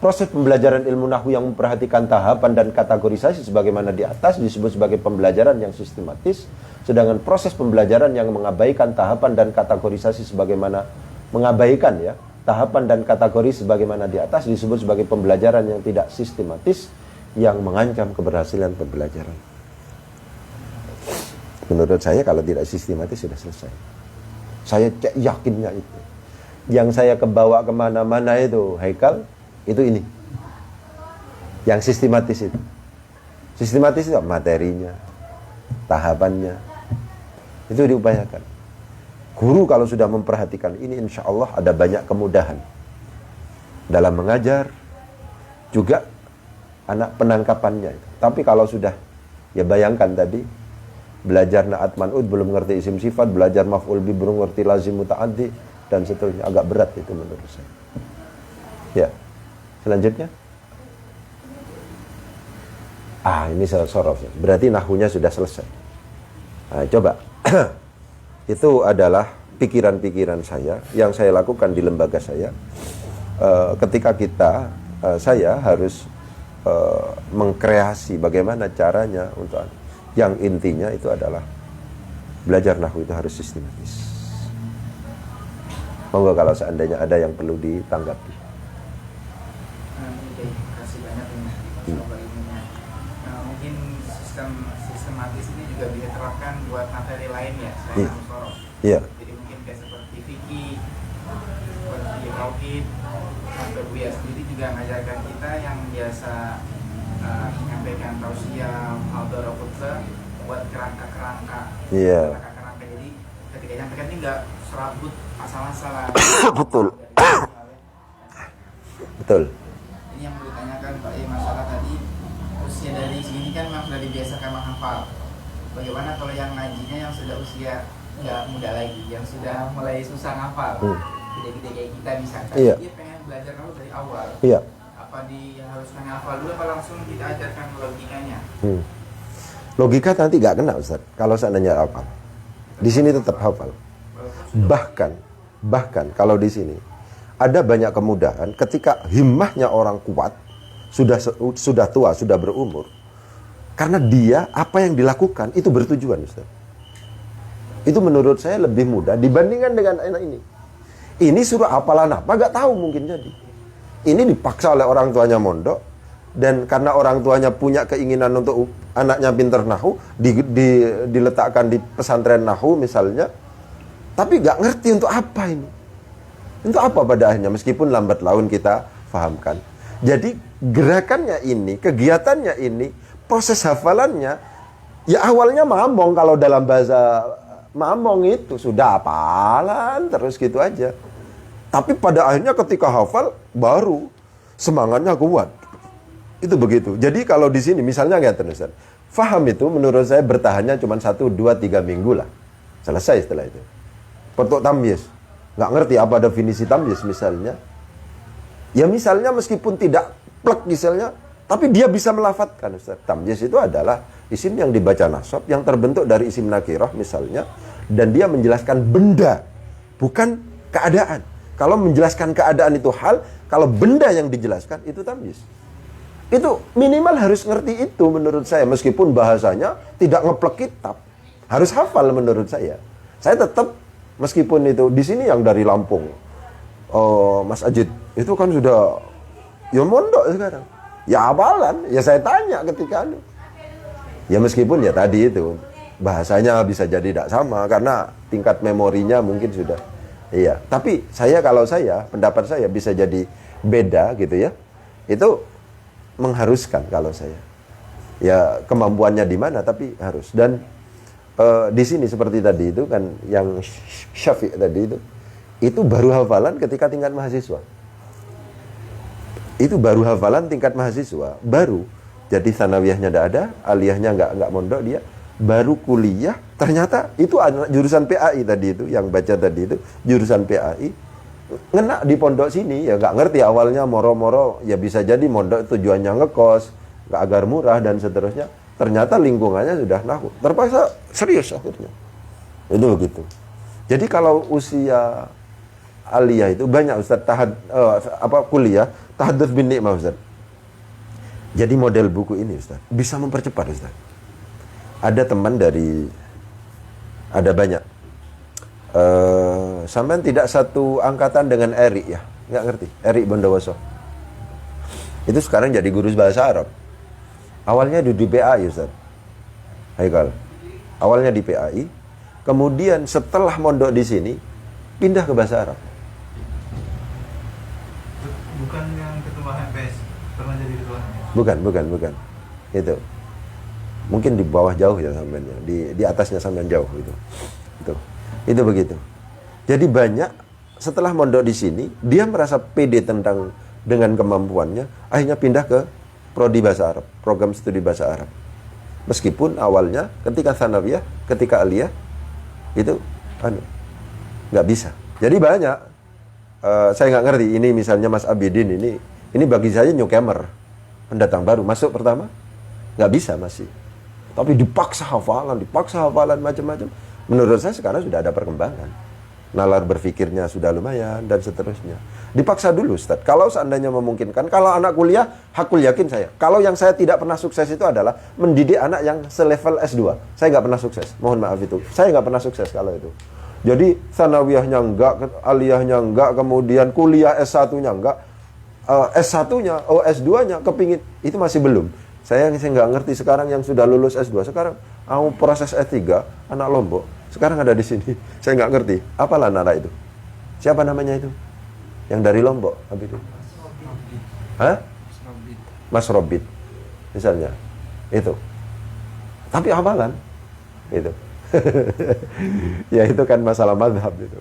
proses pembelajaran ilmu nahwu yang memperhatikan tahapan dan kategorisasi sebagaimana di atas disebut sebagai pembelajaran yang sistematis, sedangkan proses pembelajaran yang mengabaikan tahapan dan kategorisasi sebagaimana mengabaikan ya tahapan dan kategori sebagaimana di atas disebut sebagai pembelajaran yang tidak sistematis yang mengancam keberhasilan pembelajaran. Menurut saya kalau tidak sistematis sudah selesai. Saya yakinnya itu. Yang saya kebawa kemana-mana itu Haikal, itu ini. Yang sistematis itu. Sistematis itu materinya, tahapannya. Itu diupayakan. Guru kalau sudah memperhatikan ini, insya Allah ada banyak kemudahan dalam mengajar, juga anak penangkapannya itu. Tapi kalau sudah, ya bayangkan tadi, belajar na'at man'ud belum ngerti isim sifat, belajar maf'ul bi belum ngerti lazim muta'addi, dan seterusnya, agak berat itu menurut saya. Ya, selanjutnya. Ini sorof, berarti nahwunya sudah selesai. Nah, coba. Itu adalah pikiran-pikiran saya yang saya lakukan di lembaga saya. Ketika saya harus mengkreasi bagaimana caranya untuk yang intinya itu adalah belajar nahwu itu harus sistematis. Monggo kalau seandainya ada yang perlu ditanggapi. Terima kasih banyak ini. Mungkin sistematis ini juga bisa diterapkan buat materi lain ya, saya Sorok. Iya. Jadi mungkin kayak seperti fikih, seperti tauhid, sampai Buya sendiri juga mengajarkan kita yang biasa menyampaikan tausiah, muhadharah, khutbah buat kerangka-kerangka. Iya. Kerangka-kerangka, jadi ketika nyampaikan ini nggak serabut masalah-masalah. Betul. Betul. Ini yang mau ditanyakan Pak, masalah tadi usia dari sini kan memang sudah dibiasakan menghafal. Bagaimana kalau yang ngajinya yang sudah usia nggak muda lagi, yang sudah mulai susah ngafal, gede-gede kayak kita misalkan, iya. Dia pengen belajar kalau dari awal. Iya. Apa harus menghafal dulu, apa langsung kita ajarkan logikanya? Logika nanti nggak kena Ustaz. Kalau seandainya hafal, di sini tetap hafal. Bahkan kalau di sini ada banyak kemudahan ketika himmahnya orang kuat, sudah tua, sudah berumur. Karena dia apa yang dilakukan itu bertujuan, Ustaz. Itu menurut saya lebih mudah dibandingkan dengan anak ini. Ini suruh hafalan apa gak tahu mungkin jadi. Ini dipaksa oleh orang tuanya mondok, dan karena orang tuanya punya keinginan untuk anaknya pinter nahwu, diletakkan di pesantren nahwu misalnya, tapi gak ngerti untuk apa ini. Untuk apa pada akhirnya, meskipun lambat laun kita fahamkan. Jadi gerakannya ini, kegiatannya ini, proses hafalannya, ya awalnya mamong, kalau dalam bahasa mamong itu sudah hafalan terus gitu aja. Tapi pada akhirnya ketika hafal baru semangatnya kuat. Itu begitu. Jadi kalau di sini misalnya nggak Ustaz, faham itu menurut saya bertahannya cuma 1, 2, 3 minggu lah. Selesai setelah itu. Untuk tamyiz, nggak ngerti apa definisi tamyiz misalnya. Ya misalnya meskipun tidak plek misalnya, tapi dia bisa melafatkan Ustaz. Tamyiz itu adalah isim yang dibaca nasab yang terbentuk dari isim nakirah misalnya, dan dia menjelaskan benda, bukan keadaan. Kalau menjelaskan keadaan itu hal, kalau benda yang dijelaskan itu tamyiz. Itu minimal harus ngerti itu menurut saya, meskipun bahasanya tidak ngeplek kitab. Harus hafal menurut saya. Saya tetap, meskipun itu di sini yang dari Lampung, Mas Ajid, itu kan sudah ya mondok sekarang. Ya hafalan, ya saya tanya ketika ya meskipun ya tadi itu bahasanya bisa jadi tidak sama karena tingkat memorinya mungkin sudah. Iya, tapi pendapat saya bisa jadi beda gitu ya. Itu mengharuskan kalau saya. Ya kemampuannya di mana tapi harus. Dan di sini seperti tadi itu kan yang Syafi'i tadi itu baru hafalan ketika tingkat mahasiswa. Itu baru hafalan tingkat mahasiswa, baru. Jadi sanawiyahnya tidak ada, aliyahnya nggak mondok dia, baru kuliah. Ternyata itu jurusan PAI tadi itu, yang baca tadi itu jurusan PAI. Ngena di pondok sini ya nggak ngerti awalnya, moro-moro ya bisa jadi mondok tujuannya ngekos, nggak agar murah dan seterusnya. Ternyata lingkungannya sudah nahu, terpaksa serius akhirnya. Itu begitu. Jadi kalau usia aliyah itu banyak Ustaz kuliah tahadduts bin ni'mah Ustaz. Jadi model buku ini Ustaz bisa mempercepat Ustaz. Ada teman ada banyak. Sampean tidak satu angkatan dengan Erik ya? Nggak ngerti? Erik Bondowoso. Itu sekarang jadi guru bahasa Arab. Awalnya di PAI Ustaz. Haikal. Awalnya di PAI, kemudian setelah mondok di sini pindah ke bahasa Arab. Bukan yang ketua HMPS, pernah jadi ketua HMPS? Bukan. Itu. Mungkin di bawah jauh ya sampeannya, di atasnya sampean jauh itu. Itu begitu. Jadi banyak setelah mondok di sini, dia merasa pede dengan kemampuannya, akhirnya pindah ke prodi bahasa Arab, program studi bahasa Arab. Meskipun awalnya ketika sanawiyah, ketika aliyah itu nggak bisa. Jadi banyak. Saya nggak ngerti. Ini misalnya Mas Abidin ini bagi saya newcomer, pendatang baru, masuk pertama nggak bisa masih. Tapi dipaksa hafalan macam-macam. Menurut saya sekarang sudah ada perkembangan. Nalar berpikirnya sudah lumayan dan seterusnya. Dipaksa dulu Ustaz. Kalau seandainya memungkinkan, kalau anak kuliah, hakul yakin saya. Kalau yang saya tidak pernah sukses itu adalah mendidik anak yang selevel S2. Saya nggak pernah sukses. Mohon maaf itu. Saya nggak pernah sukses kalau itu. Jadi sanawiyahnya enggak, aliyahnya enggak, kemudian kuliah S1-nya enggak, S1-nya, S2-nya kepingin, itu masih belum. Saya nggak ngerti sekarang yang sudah lulus S2. Sekarang proses S3, anak Lombok. Sekarang ada di sini. Saya nggak ngerti. Apalah anak itu? Siapa namanya itu? Yang dari Lombok. Apa itu? Hah? Mas Robit. Misalnya. Itu. Tapi hafalan. Itu. Ya itu kan masalah madhab itu.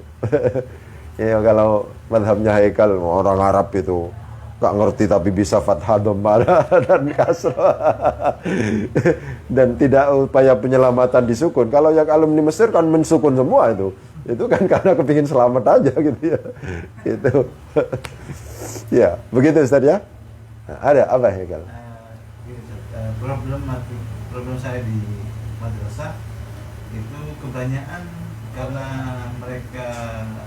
Ya kalau madhabnya Haikal, orang Arab itu nggak ngerti tapi bisa fathah dhamma dan kasrah dan tidak upaya penyelamatan di sukun. Kalau yang alumni Mesir kan mensukun semua itu kan karena kepingin selamat aja gitu ya. Itu ya begitu Ustaz ya. Nah, ada apa Haikal? Problem saya di madrasah itu kebanyakan karena mereka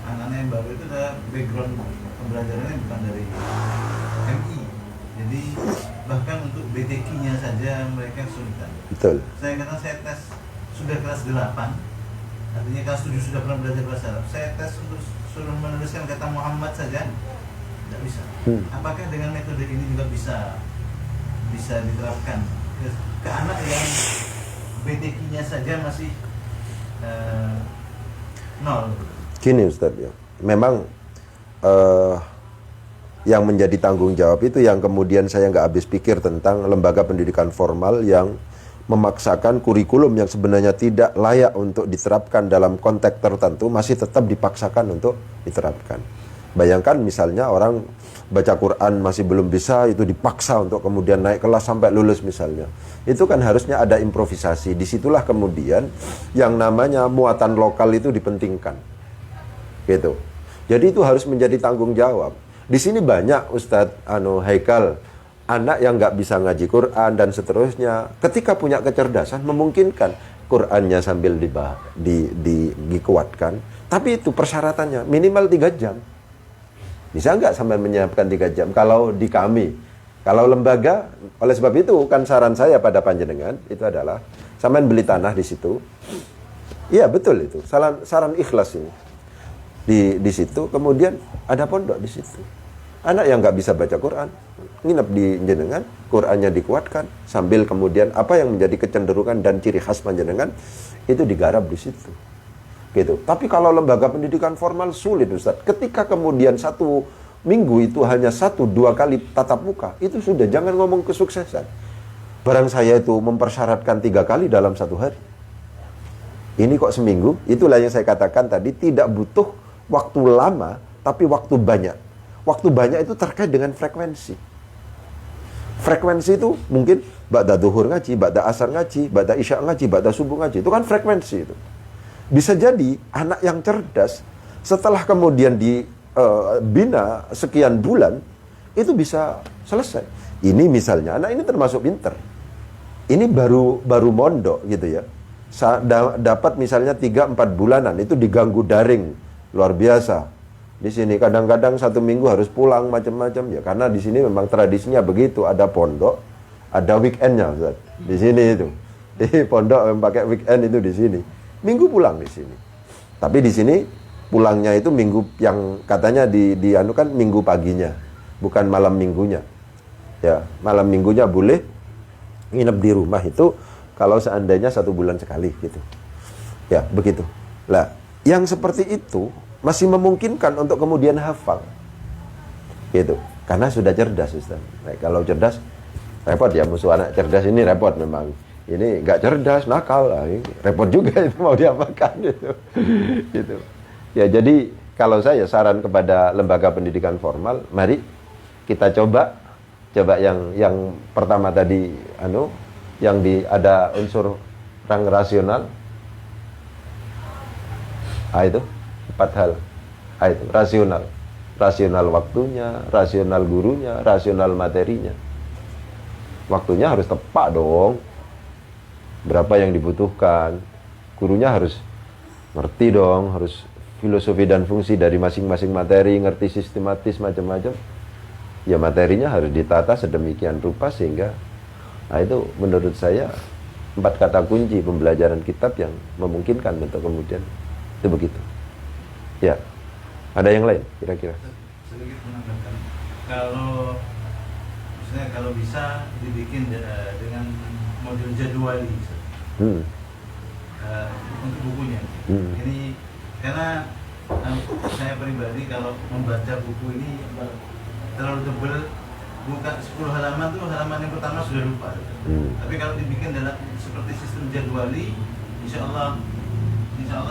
anak-anak yang baru itu ada background pembelajarannya bukan dari MI, jadi bahkan untuk BTQ-nya saja mereka kesulitan. Betul. Saya tes sudah kelas 8, artinya kelas 7 sudah pernah belajar bahasa Arab. Saya tes untuk suruh menuliskan kata Muhammad saja tidak bisa. Apakah dengan metode ini juga bisa diterapkan ke anak yang BTQ-nya saja masih nol? Gini Ustaz ya, memang yang menjadi tanggung jawab itu yang kemudian saya nggak habis pikir tentang lembaga pendidikan formal yang memaksakan kurikulum yang sebenarnya tidak layak untuk diterapkan dalam konteks tertentu masih tetap dipaksakan untuk diterapkan. Bayangkan misalnya orang baca Quran masih belum bisa, itu dipaksa untuk kemudian naik kelas sampai lulus misalnya. Itu kan harusnya ada improvisasi. Disitulah kemudian yang namanya muatan lokal itu dipentingkan. Gitu. Jadi itu harus menjadi tanggung jawab. Di sini banyak Ustadz Haikal anak yang nggak bisa ngaji Quran dan seterusnya, ketika punya kecerdasan memungkinkan Qurannya sambil dikuatkan, tapi itu persyaratannya minimal 3 jam. Bisa nggak sampai menyiapkan 3 jam? Kalau di kami, kalau lembaga, oleh sebab itu kan saran saya pada panjenengan itu adalah sampean beli tanah di situ. Iya betul itu, saran ikhlas ini. Di situ, kemudian ada pondok di situ. Anak yang nggak bisa baca Quran, nginep di jenengan, Qurannya dikuatkan, sambil kemudian apa yang menjadi kecenderungan dan ciri khas panjenengan itu digarap di situ. Gitu. Tapi kalau lembaga pendidikan formal sulit, Ustaz. Ketika kemudian 1 minggu itu hanya 1-2 kali tatap muka, itu sudah, jangan ngomong kesuksesan. Barang saya itu mempersyaratkan 3 kali dalam 1 hari. Ini kok seminggu? Itulah yang saya katakan tadi, tidak butuh waktu lama, tapi waktu banyak. Waktu banyak itu terkait dengan frekuensi. Frekuensi itu mungkin ba'da duhur ngaji, ba'da asar ngaji, ba'da isya ngaji, ba'da subuh ngaji. Itu kan frekuensi itu. Bisa jadi anak yang cerdas setelah kemudian dibina sekian bulan itu bisa selesai. Ini misalnya anak ini termasuk pinter. Ini baru mondok gitu ya. Dapat misalnya 3-4 bulanan itu diganggu daring luar biasa. Di sini kadang-kadang 1 minggu harus pulang macam-macam ya, karena di sini memang tradisinya begitu, ada pondok, ada weekendnya Ustaz. Di sini itu. Di pondok yang pakai weekend itu di sini. Minggu pulang di sini. Tapi di sini pulangnya itu minggu yang katanya dianukan minggu paginya, bukan malam minggunya. Ya, malam minggunya boleh nginep di rumah itu kalau seandainya 1 bulan sekali gitu. Ya, begitu. Lah, yang seperti itu masih memungkinkan untuk kemudian hafal. Gitu. Karena sudah cerdas, Ustaz. Nah, kalau cerdas repot ya, musuh anak cerdas ini repot memang. Ini nggak cerdas, nakal, repot juga itu mau diapakan gitu. Gitu. Ya, jadi kalau saya saran kepada lembaga pendidikan formal, mari kita coba yang pertama tadi yang ada unsur rasional. Itu 4 hal. Itu rasional waktunya, rasional gurunya, rasional materinya. Waktunya harus tepat dong. Berapa yang dibutuhkan. Gurunya harus ngerti dong, harus filosofi dan fungsi dari masing-masing materi, ngerti sistematis macam-macam. Ya materinya harus ditata sedemikian rupa sehingga itu menurut saya 4 kata kunci pembelajaran kitab yang memungkinkan untuk kemudian itu begitu. Ya, ada yang lain kira-kira? Sedikit menambahkan, misalnya kalau bisa dibikin dengan model jadwali, untuk bukunya. Ini karena saya pribadi kalau membaca buku ini terlalu tebal, buka 10 halaman tuh halaman yang pertama sudah lupa. Tapi kalau dibikin dalam seperti sistem jadwali, insya Allah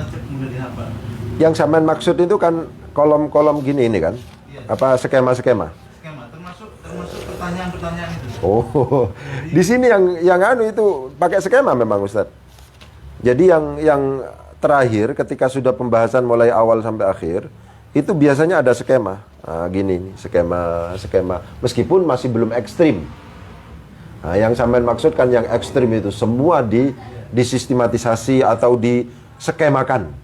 cepat mudah dihafal. Yang sampean maksud itu kan kolom-kolom gini ini kan? Iya. Apa skema-skema? Skema termasuk pertanyaan-pertanyaan itu. Oh, di sini yang itu pakai skema memang Ustadz. Jadi yang terakhir ketika sudah pembahasan mulai awal sampai akhir itu biasanya ada skema. Nah, gini nih, skema meskipun masih belum ekstrim. Nah, yang sampean maksud kan yang ekstrim itu semua disistematisasi atau diskemakan.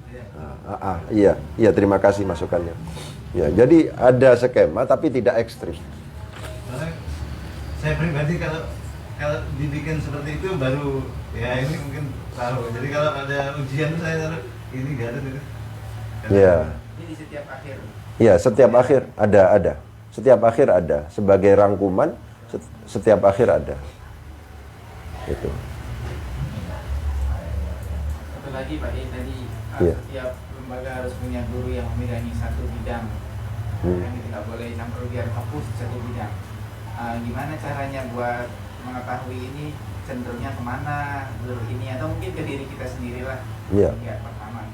Iya, terima kasih masukannya. Ya, jadi ada skema tapi tidak ekstrim. Saya pribadi kalau dibikin seperti itu baru ya ini mungkin tahu. Jadi kalau ada ujian saya taruh ini enggak ada gitu. Iya. Ini di setiap akhir. Iya, setiap akhir ada. Setiap akhir ada sebagai rangkuman, setiap akhir ada. Itu. Satu lagi Pak tadi Iya. setiap lembaga harus punya guru yang membidangi 1 bidang. Yang tidak boleh campur biar fokus 1 bidang. Gimana caranya buat mengetahui ini cenderungnya kemana guru ini, atau mungkin ke diri kita sendirilah. Iya. Ya, pertama.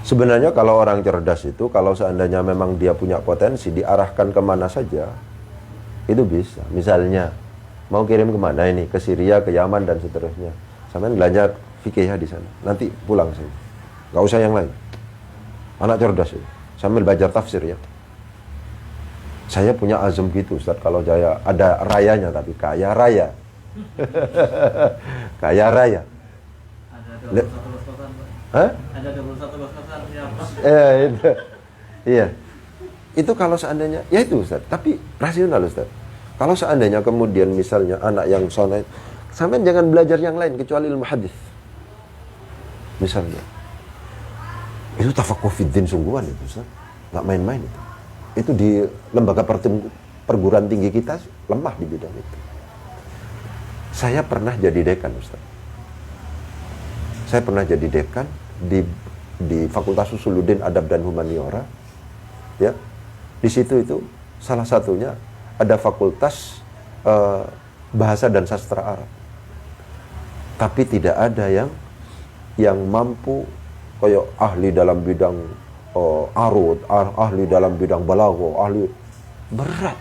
Sebenarnya kalau orang cerdas itu, kalau seandainya memang dia punya potensi, diarahkan kemana saja, itu bisa. Misalnya, mau kirim kemana ini? Ke Syria, ke Yaman, dan seterusnya. Sampai belajar fikih di sana. Nanti pulang sini. Nggak usah yang lain. Anak cerdas itu. Sambil belajar tafsir ya. Saya punya azam gitu Ustaz, kalau saya ada rayanya, tapi kaya raya. Kaya raya. Ada Le- 21 kos-kosan, Pak. Hah? Ada 21 kos-kosan ya, Pak. Itu. Iya. Itu kalau seandainya, ya itu Ustaz, tapi rasional Ustaz. Kalau seandainya kemudian misalnya anak yang soleh, sampean jangan belajar yang lain kecuali ilmu hadis. Misalnya. Itu tafaqquh fiddin sungguhan itu Ustaz. Nggak main-main itu. Itu di lembaga perguruan tinggi kita lemah di bidang itu. Saya pernah jadi dekan Ustaz. Saya pernah jadi dekan di Fakultas Usuluddin Adab dan Humaniora. Ya. Di situ itu salah satunya ada fakultas bahasa dan sastra Arab. Tapi tidak ada yang mampu kayak ahli dalam bidang arud, ahli dalam bidang balaghah, ahli berat.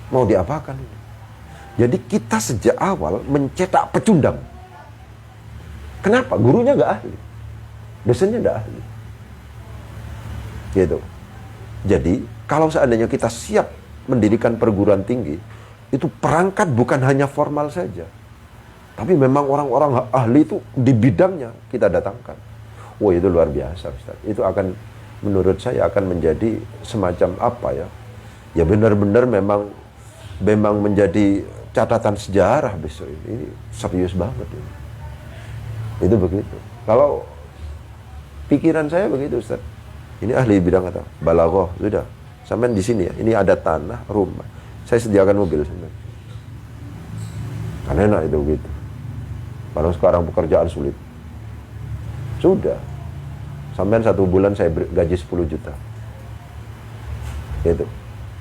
Mau diapakan ini? Jadi kita sejak awal mencetak pecundang. Kenapa? Gurunya nggak ahli, dosennya nggak ahli. Gitu. Jadi kalau seandainya kita siap mendirikan perguruan tinggi, itu perangkat bukan hanya formal saja, tapi memang orang-orang ahli itu di bidangnya kita datangkan. Wah, itu luar biasa Ustaz. Itu akan, menurut saya akan menjadi semacam apa ya? Ya benar-benar memang menjadi catatan sejarah besok ini. Ini serius banget ini. Itu begitu. Kalau pikiran saya begitu Ustaz. Ini ahli bidang kata balaghah, sudah. Sampai di sini ya. Ini ada tanah, rumah. Saya sediakan mobil sebenarnya. Kan enak itu begitu. Kalau sekarang pekerjaan sulit. Sudah. Sampai 1 bulan saya gaji 10 juta. Gitu.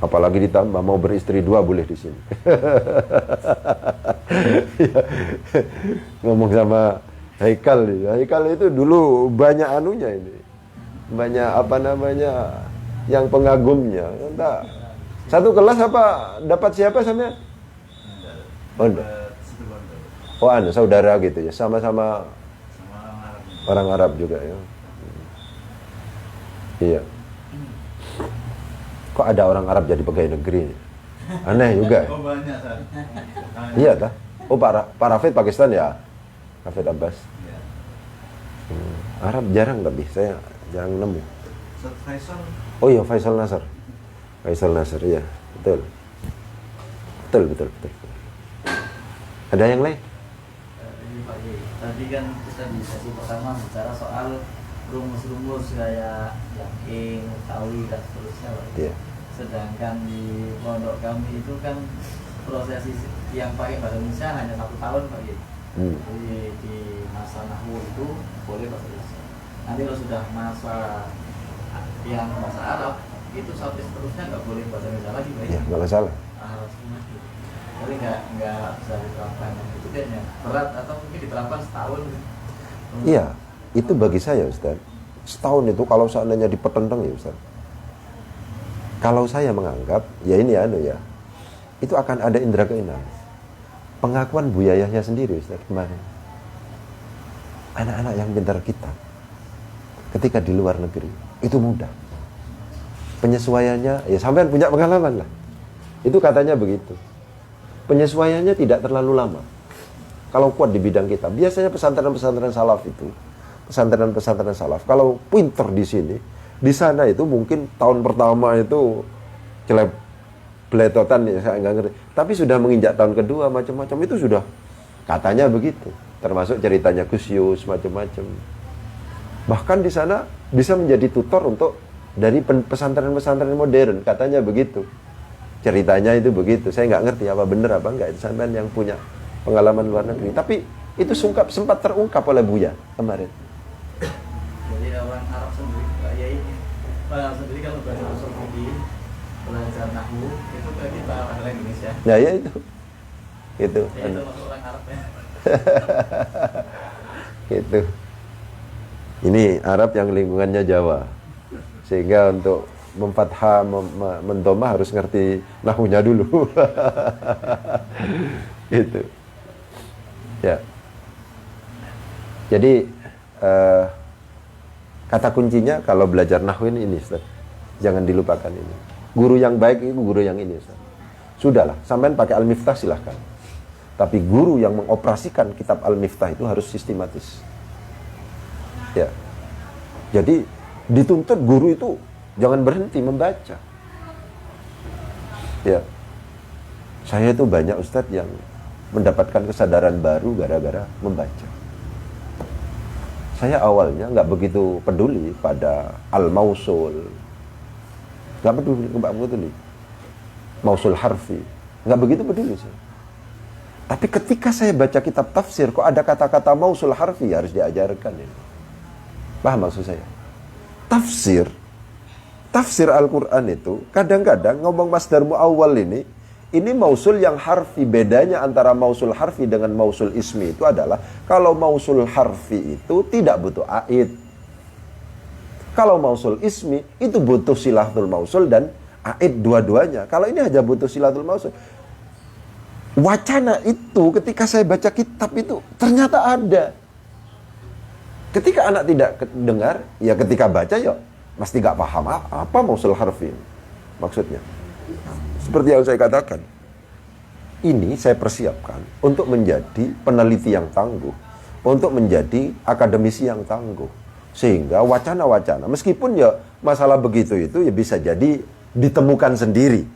Apalagi ditambah mau beristri 2 boleh di sini. Ngomong sama Haikal. Haikal itu dulu banyak anunya ini. Banyak apa namanya yang pengagumnya. Entah. Satu kelas apa dapat siapa sampean? Oh, oh saudara gitu ya. Sama-sama orang Arab juga ya. Iya. Kok ada orang Arab jadi pegawai negeri? Aneh juga. Oh banyak, San. Iya tah? Oh Pak Rafid Pakistan ya? Rafid Abbas. Ya. Arab jarang, tapi saya jarang nemu. Ustaz Faisal. Oh iya, Faisal Nasr. Faisal Nasr, iya. Betul. Betul. Ada yang lain? Ini Pak Yai. Tadi kan kita di sesi pertama bicara soal rumus-rumus kayak yakin, tawi dan seterusnya, Pak. Iya. Sedangkan di pondok kami itu kan prosesi yang pakai bahasa Indonesia hanya 1 tahun, Pak Yai. Jadi di masa nahwu itu boleh bahasa Indonesia. Nanti kalau sudah masa yang bahasa Arab itu sampai seterusnya nggak boleh bahasa Indonesia lagi, Pak Yai. Iya, nggak masalah. Arab semua gitu. Jadi nggak bisa diterapkan itu kayaknya berat, atau mungkin diterapkan setahun. Iya, itu bagi saya Ustaz. Setahun itu kalau seandainya dipertentang ya Ustaz. Kalau saya menganggap, ya ini ya, itu akan ada indera keenam. Pengakuan Bu Yayahnya sendiri Ustaz kemarin. Anak-anak yang pintar kita, ketika di luar negeri, itu mudah. Penyesuaiannya, ya sampean punya pengalaman lah. Itu katanya begitu. Penyesuaiannya tidak terlalu lama. Kalau kuat di bidang kita, biasanya pesantren-pesantren salaf itu, pesantren-pesantren salaf, kalau pintar di sini, di sana itu mungkin tahun pertama itu beletotan ya, saya nggak ngerti. Tapi sudah menginjak tahun kedua macam-macam itu sudah katanya begitu. Termasuk ceritanya Kusius macam-macam. Bahkan di sana bisa menjadi tutor untuk dari pesantren-pesantren modern, katanya begitu. Ceritanya itu begitu. Saya nggak ngerti apa benar apa enggak. Itu sampean yang punya pengalaman luar negeri. Tapi itu sempat terungkap oleh Buya kemarin. Jadi orang Arab sendiri, Pak Yai, orang sendiri kalau belajar usul fikih, belajar nahwu, itu kayak kita orang Indonesia. Ya itu. Itu. Ya itu masuk orang Arab ya. Gitu. Ini Arab yang lingkungannya Jawa. Sehingga untuk memfathah, mendomah harus ngerti nahwunya dulu. Gitu. Ya. Jadi kata kuncinya kalau belajar nahwu ini Ustaz. Jangan dilupakan ini. Guru yang baik itu guru yang ini, Ustaz. Sudahlah, sampean pakai Al-Miftah silahkan. Tapi guru yang mengoperasikan kitab Al-Miftah itu harus sistematis. Ya. Jadi dituntut guru itu jangan berhenti membaca. Ya. Saya itu banyak Ustadz yang mendapatkan kesadaran baru gara-gara membaca. Saya awalnya nggak begitu peduli pada al-mausul, nggak peduli, mausul harfi, nggak begitu peduli saya. Tapi ketika saya baca kitab tafsir, kok ada kata-kata mausul harfi, harus diajarkan ini. Paham maksud saya? Tafsir Al-Quran itu kadang-kadang ngomong masdar mu'awwal ini mausul yang harfi. Bedanya antara mausul harfi dengan mausul ismi itu adalah kalau mausul harfi itu tidak butuh aid. Kalau mausul ismi itu butuh silatul mausul dan aid dua-duanya. Kalau ini hanya butuh silatul mausul. Wacana itu ketika saya baca kitab itu ternyata ada. Ketika anak tidak dengar, ya ketika baca ya pasti gak paham apa mausul harfi maksudnya. Seperti yang saya katakan, ini saya persiapkan untuk menjadi peneliti yang tangguh, untuk menjadi akademisi yang tangguh. Sehingga wacana-wacana, meskipun ya masalah begitu itu ya bisa jadi ditemukan sendiri.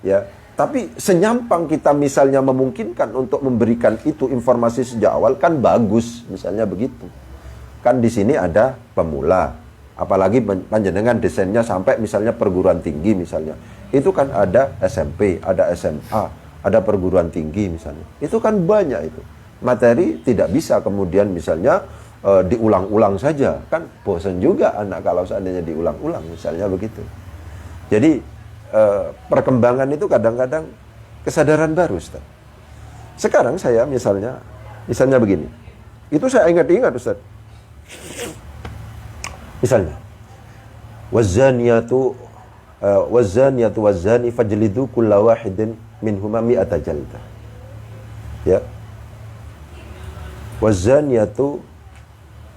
Ya, tapi senyampang kita misalnya memungkinkan untuk memberikan itu informasi sejak awal kan bagus, misalnya begitu. Kan di sini ada pemula, apalagi panjenengan desainnya sampai misalnya perguruan tinggi misalnya. Itu kan ada SMP, ada SMA, ada perguruan tinggi misalnya. Itu kan banyak itu. Materi tidak bisa kemudian misalnya diulang-ulang saja. Kan bosan juga anak kalau seandainya diulang-ulang misalnya begitu. Jadi perkembangan itu kadang-kadang kesadaran baru, Ustaz. Sekarang saya misalnya begini. Itu saya ingat-ingat, Ustaz. Misalnya wazaniyatu wazani fajlidu kulla wahidin minhuma mi'ata jaldah. Ya. Wazaniyatu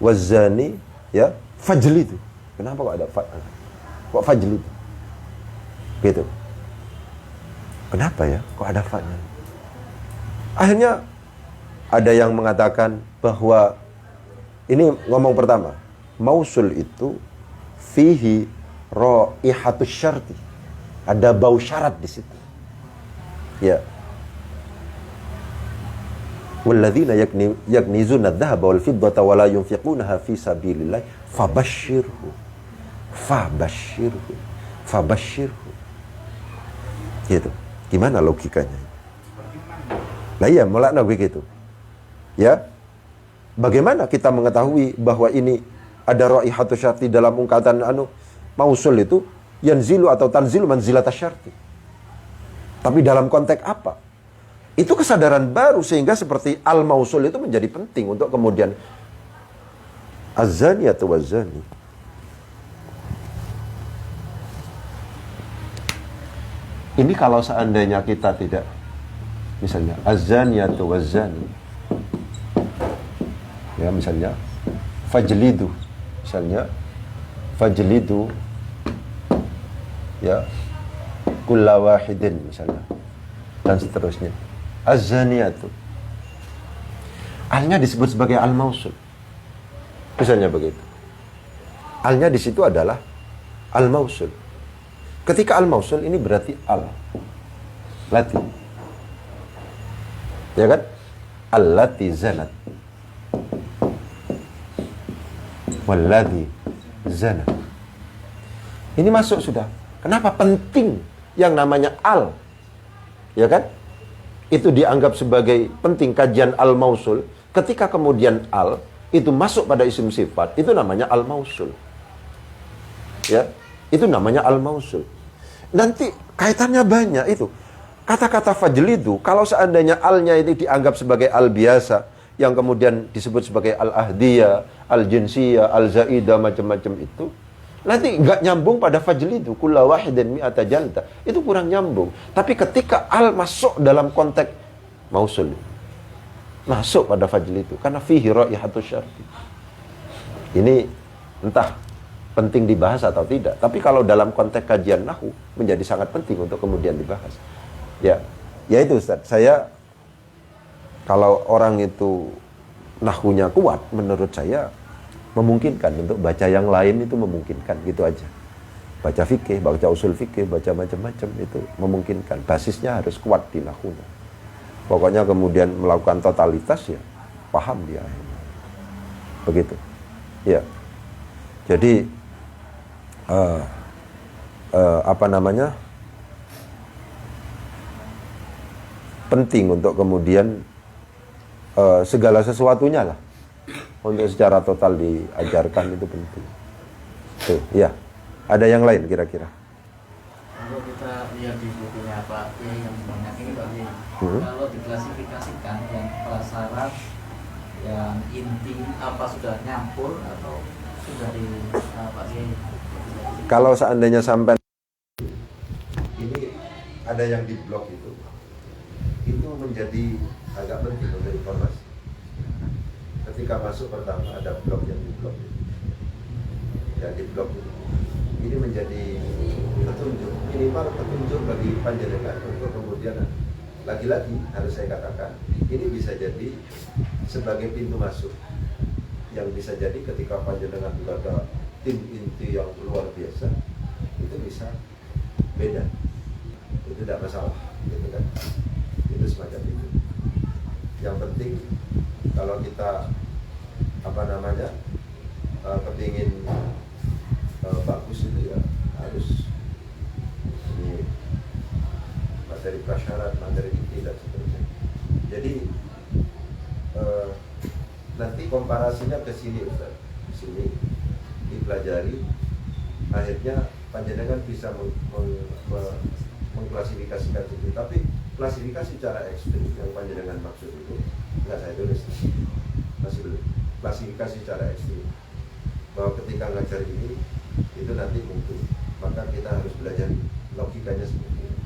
wazani ya fajlidu. Kenapa kok ada kok fajlidu? Gitu. Kenapa ya? Kok ada fa-nya? Akhirnya ada yang mengatakan bahwa ini ngomong pertama, mausul itu fihi raihatus syarti. Ada bau syarat di situ. Ya. Walladzina yaknizuna adh-dhahaba wal fiddata wa la yunfiqunaha fi sabilillah fabashshirhu. Gitu. Gimana logikanya? Lah iya, mulakna begitu. Ya. Bagaimana kita mengetahui bahwa ini ada raihatus syarti dalam ungkatan mausul itu yanzilu atau tanzilu manzilatas syarti. Tapi dalam konteks apa? Itu kesadaran baru sehingga seperti al-mausul itu menjadi penting untuk kemudian az-zani atau waz-zani. Ini kalau seandainya kita tidak misalnya az-zani atau waz-zani. Ya, misalnya fajlidu, ya kulla wahidin misalnya dan seterusnya. Az-zaniyatu alnya disebut sebagai al-mausul, misalnya begitu. Alnya di situ adalah al-mausul. Ketika al-mausul ini berarti al-lati, ya kan? Allati zanat walladhi zana. Ini masuk sudah. Kenapa penting yang namanya al? Ya kan? Itu dianggap sebagai penting kajian al-mausul. Ketika kemudian al itu masuk pada isim sifat, itu namanya al-mausul. Ya, itu namanya al-mausul. Nanti kaitannya banyak itu. Kata-kata fajlidu, kalau seandainya alnya itu dianggap sebagai al biasa, yang kemudian disebut sebagai al-ahdiyah, al-jinsiyah, al-zaidah, macam-macam itu, nanti nggak nyambung pada fajlidu kulla wahidin mi'ata jalda. Itu kurang nyambung. Tapi ketika al masuk dalam konteks mausul, masuk pada fajlidu karena fihi raihatus syarti. Ini entah penting dibahas atau tidak. Tapi kalau dalam konteks kajian nahwu menjadi sangat penting untuk kemudian dibahas. Ya, ya itu Ustaz. Saya kalau orang itu nahwunya kuat, menurut saya memungkinkan untuk baca yang lain itu memungkinkan, gitu aja. Baca fikih, baca usul fikih, baca macam-macam itu memungkinkan. Basisnya harus kuat di nahwunya. Pokoknya kemudian melakukan totalitas ya paham dia. Begitu. Ya. Jadi penting untuk kemudian segala sesuatunya lah untuk secara total diajarkan itu penting. Tuh, ya. Ada yang lain kira-kira? Kalau kita lihat di bukunya Pak Kiai yang banyak ini Pak Kiai, kalau diklasifikasikan yang prasyarat, yang inti apa sudah nyampur atau sudah di Pak Kiai? Kalau seandainya sampai ini ada yang di blog itu menjadi agak penting untuk informasi. Ketika masuk pertama ada blog yang di blog itu. Ya di blog itu. Ini menjadi petunjuk, minimal petunjuk bagi panjenengan untuk kemudian lagi-lagi harus saya katakan ini bisa jadi sebagai pintu masuk yang bisa jadi ketika panjenengan juga ada tim inti yang luar biasa itu bisa beda, itu tidak masalah, gitu kan? Itu semacam itu. Yang penting kalau kita kepingin bagus itu ya harus ini materi prasyarat, materi inti dan seterusnya. Jadi nanti komparasinya ke sini Ustaz, di sini dipelajari, akhirnya panjenengan bisa mengklasifikasikan itu. Tapi klasifikasi secara ekstrim yang panjenengan maksud itu nggak saya tulis, masih belum. Klasifikasi secara ekstrim bahwa ketika ngajar ini itu nanti mungkin, maka kita harus belajar logikanya seperti ini.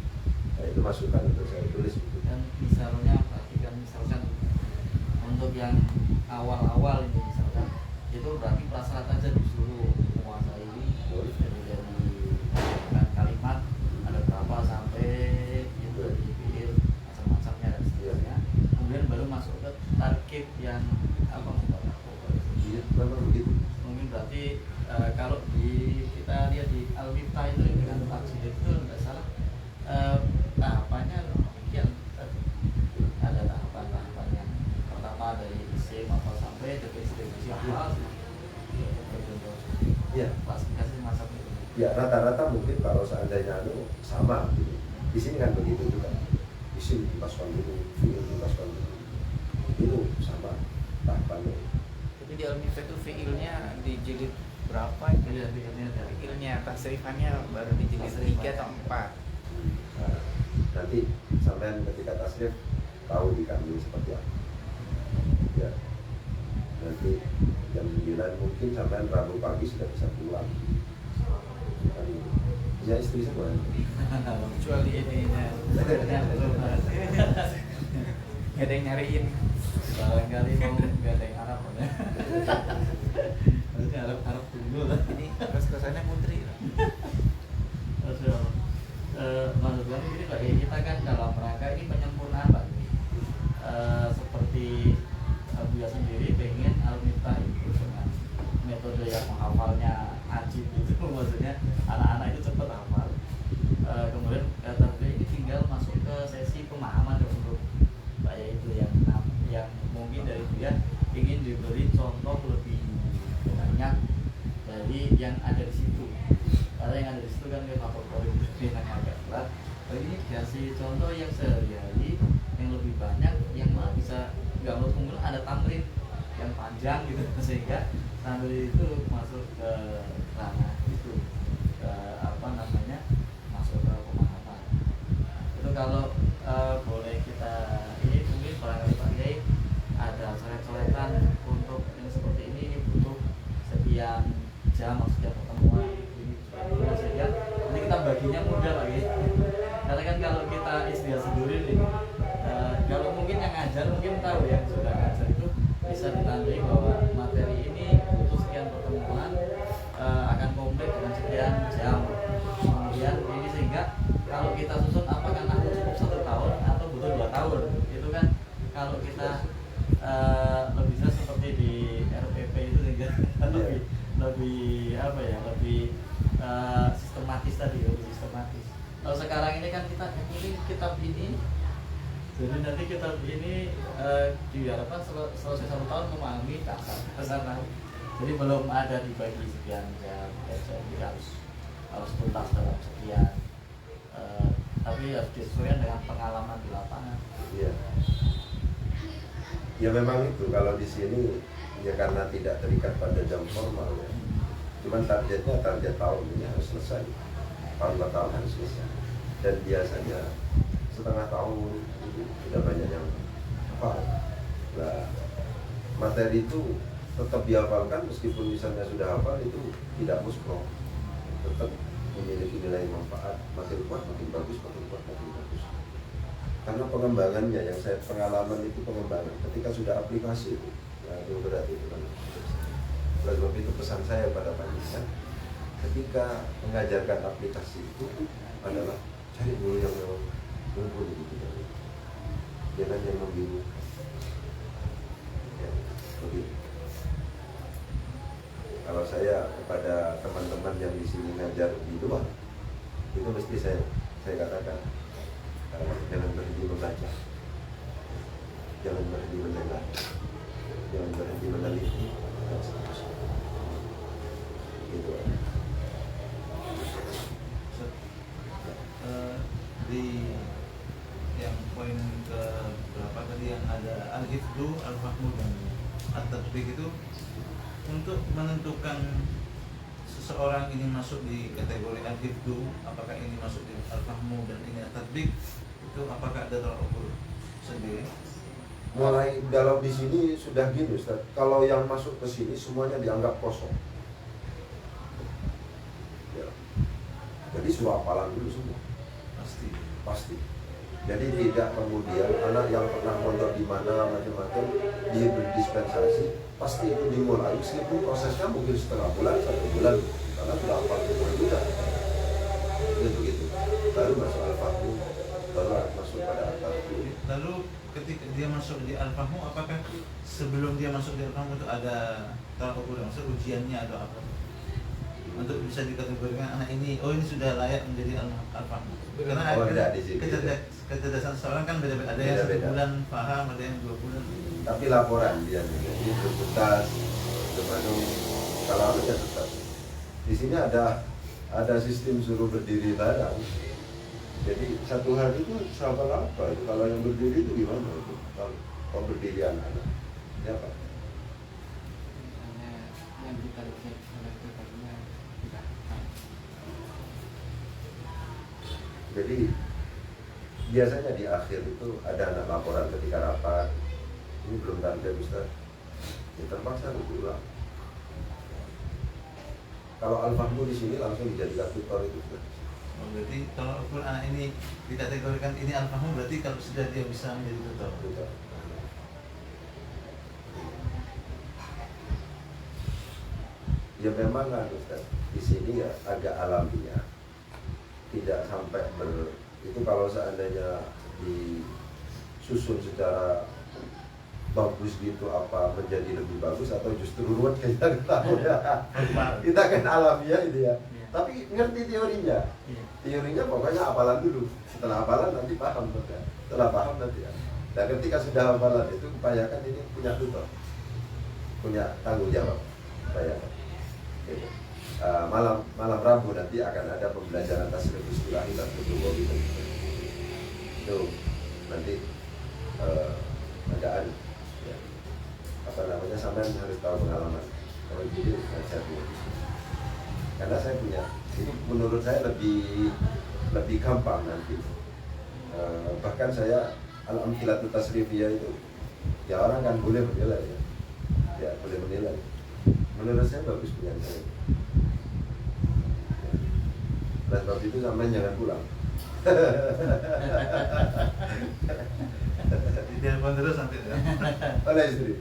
Nah, itu masukan untuk saya tulis. Dan misalnya perhatikan misalkan untuk yang awal-awal ini misalkan itu berarti prasyarat aja disuruh menguasai dari kalimat ada berapa sampai itu dipilih macam-macamnya dan seterusnya. Kemudian baru masuk ke tarkib yang apa Memang begitu. mungkin berarti kalau kita lihat di Al-Miftah itu dengan tajwid itu nggak salah tahapannya mungkin ada tahapan-tahapan yang pertama dari isim apa sampai definisi awal Ya, klasifikasi macam itu. ya rata-rata mungkin kalau seandainya sama gitu. Di sini kan begitu juga. Isim dipaskan dulu, fi'il dipaskan dulu. Itu sama tahapannya. Jadi di Al-Miftah itu fiilnya di jilid berapa itu? Fiilnya, tasrifannya baru di jilid 3 atau 4. Nah, nanti sampean ketika tasrif tahu di kami seperti apa. Ya. Nanti jam 9 mungkin sampean Rabu pagi sudah bisa pulang. Ya istri semua. Kecuali ininya. Gak ada yang nyariin. Barangkali mau nggak ada yang Arab ya. Harusnya Arab dulu lah. Ini kos-kosannya putri. Maksudnya ini Pak, kita kan dalam rangka ini penyempurnaan Pak. Seperti Buya sendiri pengen Al-Miftah itu dengan metode yang menghafalnya ajib itu, maksudnya anak-anak itu cepat hafal. Kemudian kata beliau ini tinggal masuk ke sesi pemahaman untuk Pak itu yang mungkin dari dia ingin diberi contoh lebih banyak dari yang ada di situ. Karena yang ada di situ kan kategori yang agak berat. Ini dikasih contoh yang sehari-hari yang lebih banyak, yang malah bisa nggak menurut mungkin ada tamrin yang panjang gitu sehingga sambil itu masuk ke ranah itu masuk ke pemahaman itu. Kalau boleh kita ini mungkin barangkali Pak Kiai ada coret-coretan untuk yang seperti ini butuh sekian jam maksudnya pertemuan ini sehingga nanti kita baginya mudah Pak Kiai. Karena kan kalau kita istilah sendiri nih kalau mungkin yang ngajar mungkin tahu yang sudah ngajar itu bisa ditandai bahwa materi ini butuh sekian pertemuan akan lebih apa ya, lebih sistematis tadi, lebih sistematis. Kalau sekarang ini kan kita ini kitab ini, jadi nanti kitab ini diharapkan selesai 1 tahun memahami dasar nahu. Jadi belum ada dibagi sekian jam, jadi harus tuntas dalam sekian. Tapi harus disesuaikan dengan pengalaman di lapangan. Iya. Ya memang itu kalau di sini ya karena tidak terikat pada jam formal ya. Cuman target tahun ini harus selesai. Tahun ke tahun harus selesai. Dan biasanya setengah tahun itu sudah banyak yang hafal. Nah, materi itu tetap dihafalkan meskipun misalnya sudah hafal itu tidak muspro. Tetap memiliki nilai manfaat, makin kuat, makin bagus, makin kuat, makin bagus. Karena pengembangannya yang saya pengalaman itu pengembangan ketika sudah aplikasi itu, ya itu berat itu kan. Oleh sebab itu pesan saya pada panitia, ketika mengajarkan aplikasi itu adalah cari dulu yang mumpuni di bidang itu, jangan yang membingungkan. Ya, begitu. Kalau saya kepada teman-teman yang di sini ngajar di luar, itu mesti saya katakan, jangan berhenti membaca, jangan berhenti mendengar, jangan berhenti meneliti, dan seterusnya. Gitu. Di yang poin ke berapa tadi yang ada al-hifdu, al-fahmu dan at-tatbiq itu untuk menentukan seseorang ini masuk di kategori al-hifdu, apakah ini masuk di al-fahmu dan ini at-tatbiq, itu apakah ada tolak ukur sendiri? Mulai dalam di sini sudah gini Ustaz, kalau yang masuk ke sini semuanya dianggap kosong. Ya. Jadi suruh hafalan dulu semua. Pasti. Jadi tidak kemudian anak yang pernah mondok di mana macam-macam diberi dispensasi, pasti itu dimulai meskipun prosesnya mungkin setengah bulan, 1 bulan, karena sudah hafal semua juga. Itu begitu. Baru masuk al-fahmu, baru masuk pada at-tatbiq. Lalu ketika dia masuk di al-fahmu, apakah sebelum dia masuk di al-fahmu itu ada tolak ukur, maksud ujiannya atau apa? Untuk bisa dikategorikan anak ini, oh ini sudah layak menjadi al-fahmu. Karena ada kecerdasan seorang kan beda-beda. Ada yang 1 bulan paham, ada yang 2 bulan. Tapi laporan dia, jadi bertutas, kemana? Kalau harus ya tetap. Di sini ada sistem suruh berdiri barang. Jadi 1 hari itu siapa apa? Itu kalau yang berdiri itu gimana itu? Kalau berdiri anak-anak, ya Pak? Misalnya yang kita lihat oleh tadinya tidak. Jadi biasanya di akhir itu ada anak laporan ketika rapat, ini belum target Ustaz, ya terpaksa harus diulang. Kalau al-fahmu di sini langsung dijadikan tutor itu Ustaz. Oh, berarti kalau ukur anak ini dikategorikan ini al-fahmu, berarti kalau sudah dia bisa menjadi tutor. Tutor. Ya memang kan Ustaz, di sini ya agak alamiah, tidak sampai itu kalau seandainya disusun secara bagus gitu apa menjadi lebih bagus atau justru ruwet kita nggak tahu ya. Kita kan alamiah itu ya. Tapi ngerti teorinya. Teorinya pokoknya hafalan dulu. Setelah hafalan nanti paham ya. Setelah paham nanti ya. Dan ketika sudah hafalan itu upayakan ini punya tutor, punya tanggung jawab. Upayakan. Gitu. Malam Rabu nanti akan ada pembelajaran tasrif istilahi dan tubuh gitu. Itu nanti adaan ya. Apa namanya, sampean harus tahu pengalaman. Kalau gitu saya punya. Karena saya punya, itu menurut saya lebih gampang nanti. Bahkan saya al-amthilatu tasrifiyah itu ya orang kan boleh menilai ya. Ya boleh menilai. Menurut saya bagus punya saya. Dan waktu itu sampai jangan pulang. Ditelepon terus nanti ya. Oleh istri.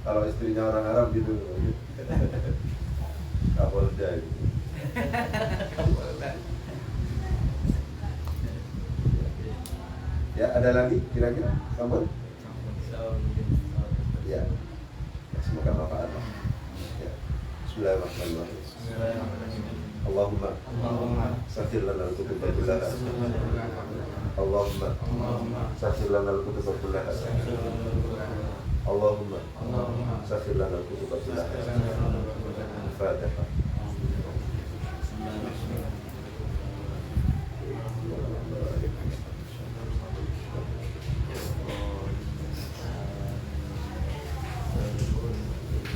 Kalau istrinya orang Arab gitu. Kapolda gitu. Ya, ada lagi kira-kira? Kamu? Ya. Semoga manfaat. Ya. Bismillahirrahmanirrahim. Allahumma sakhir lana al-kutuba kullaha. Allahumma sakhir lana al-kutuba kullaha. Allahumma sakhir lana al-kutuba kullaha.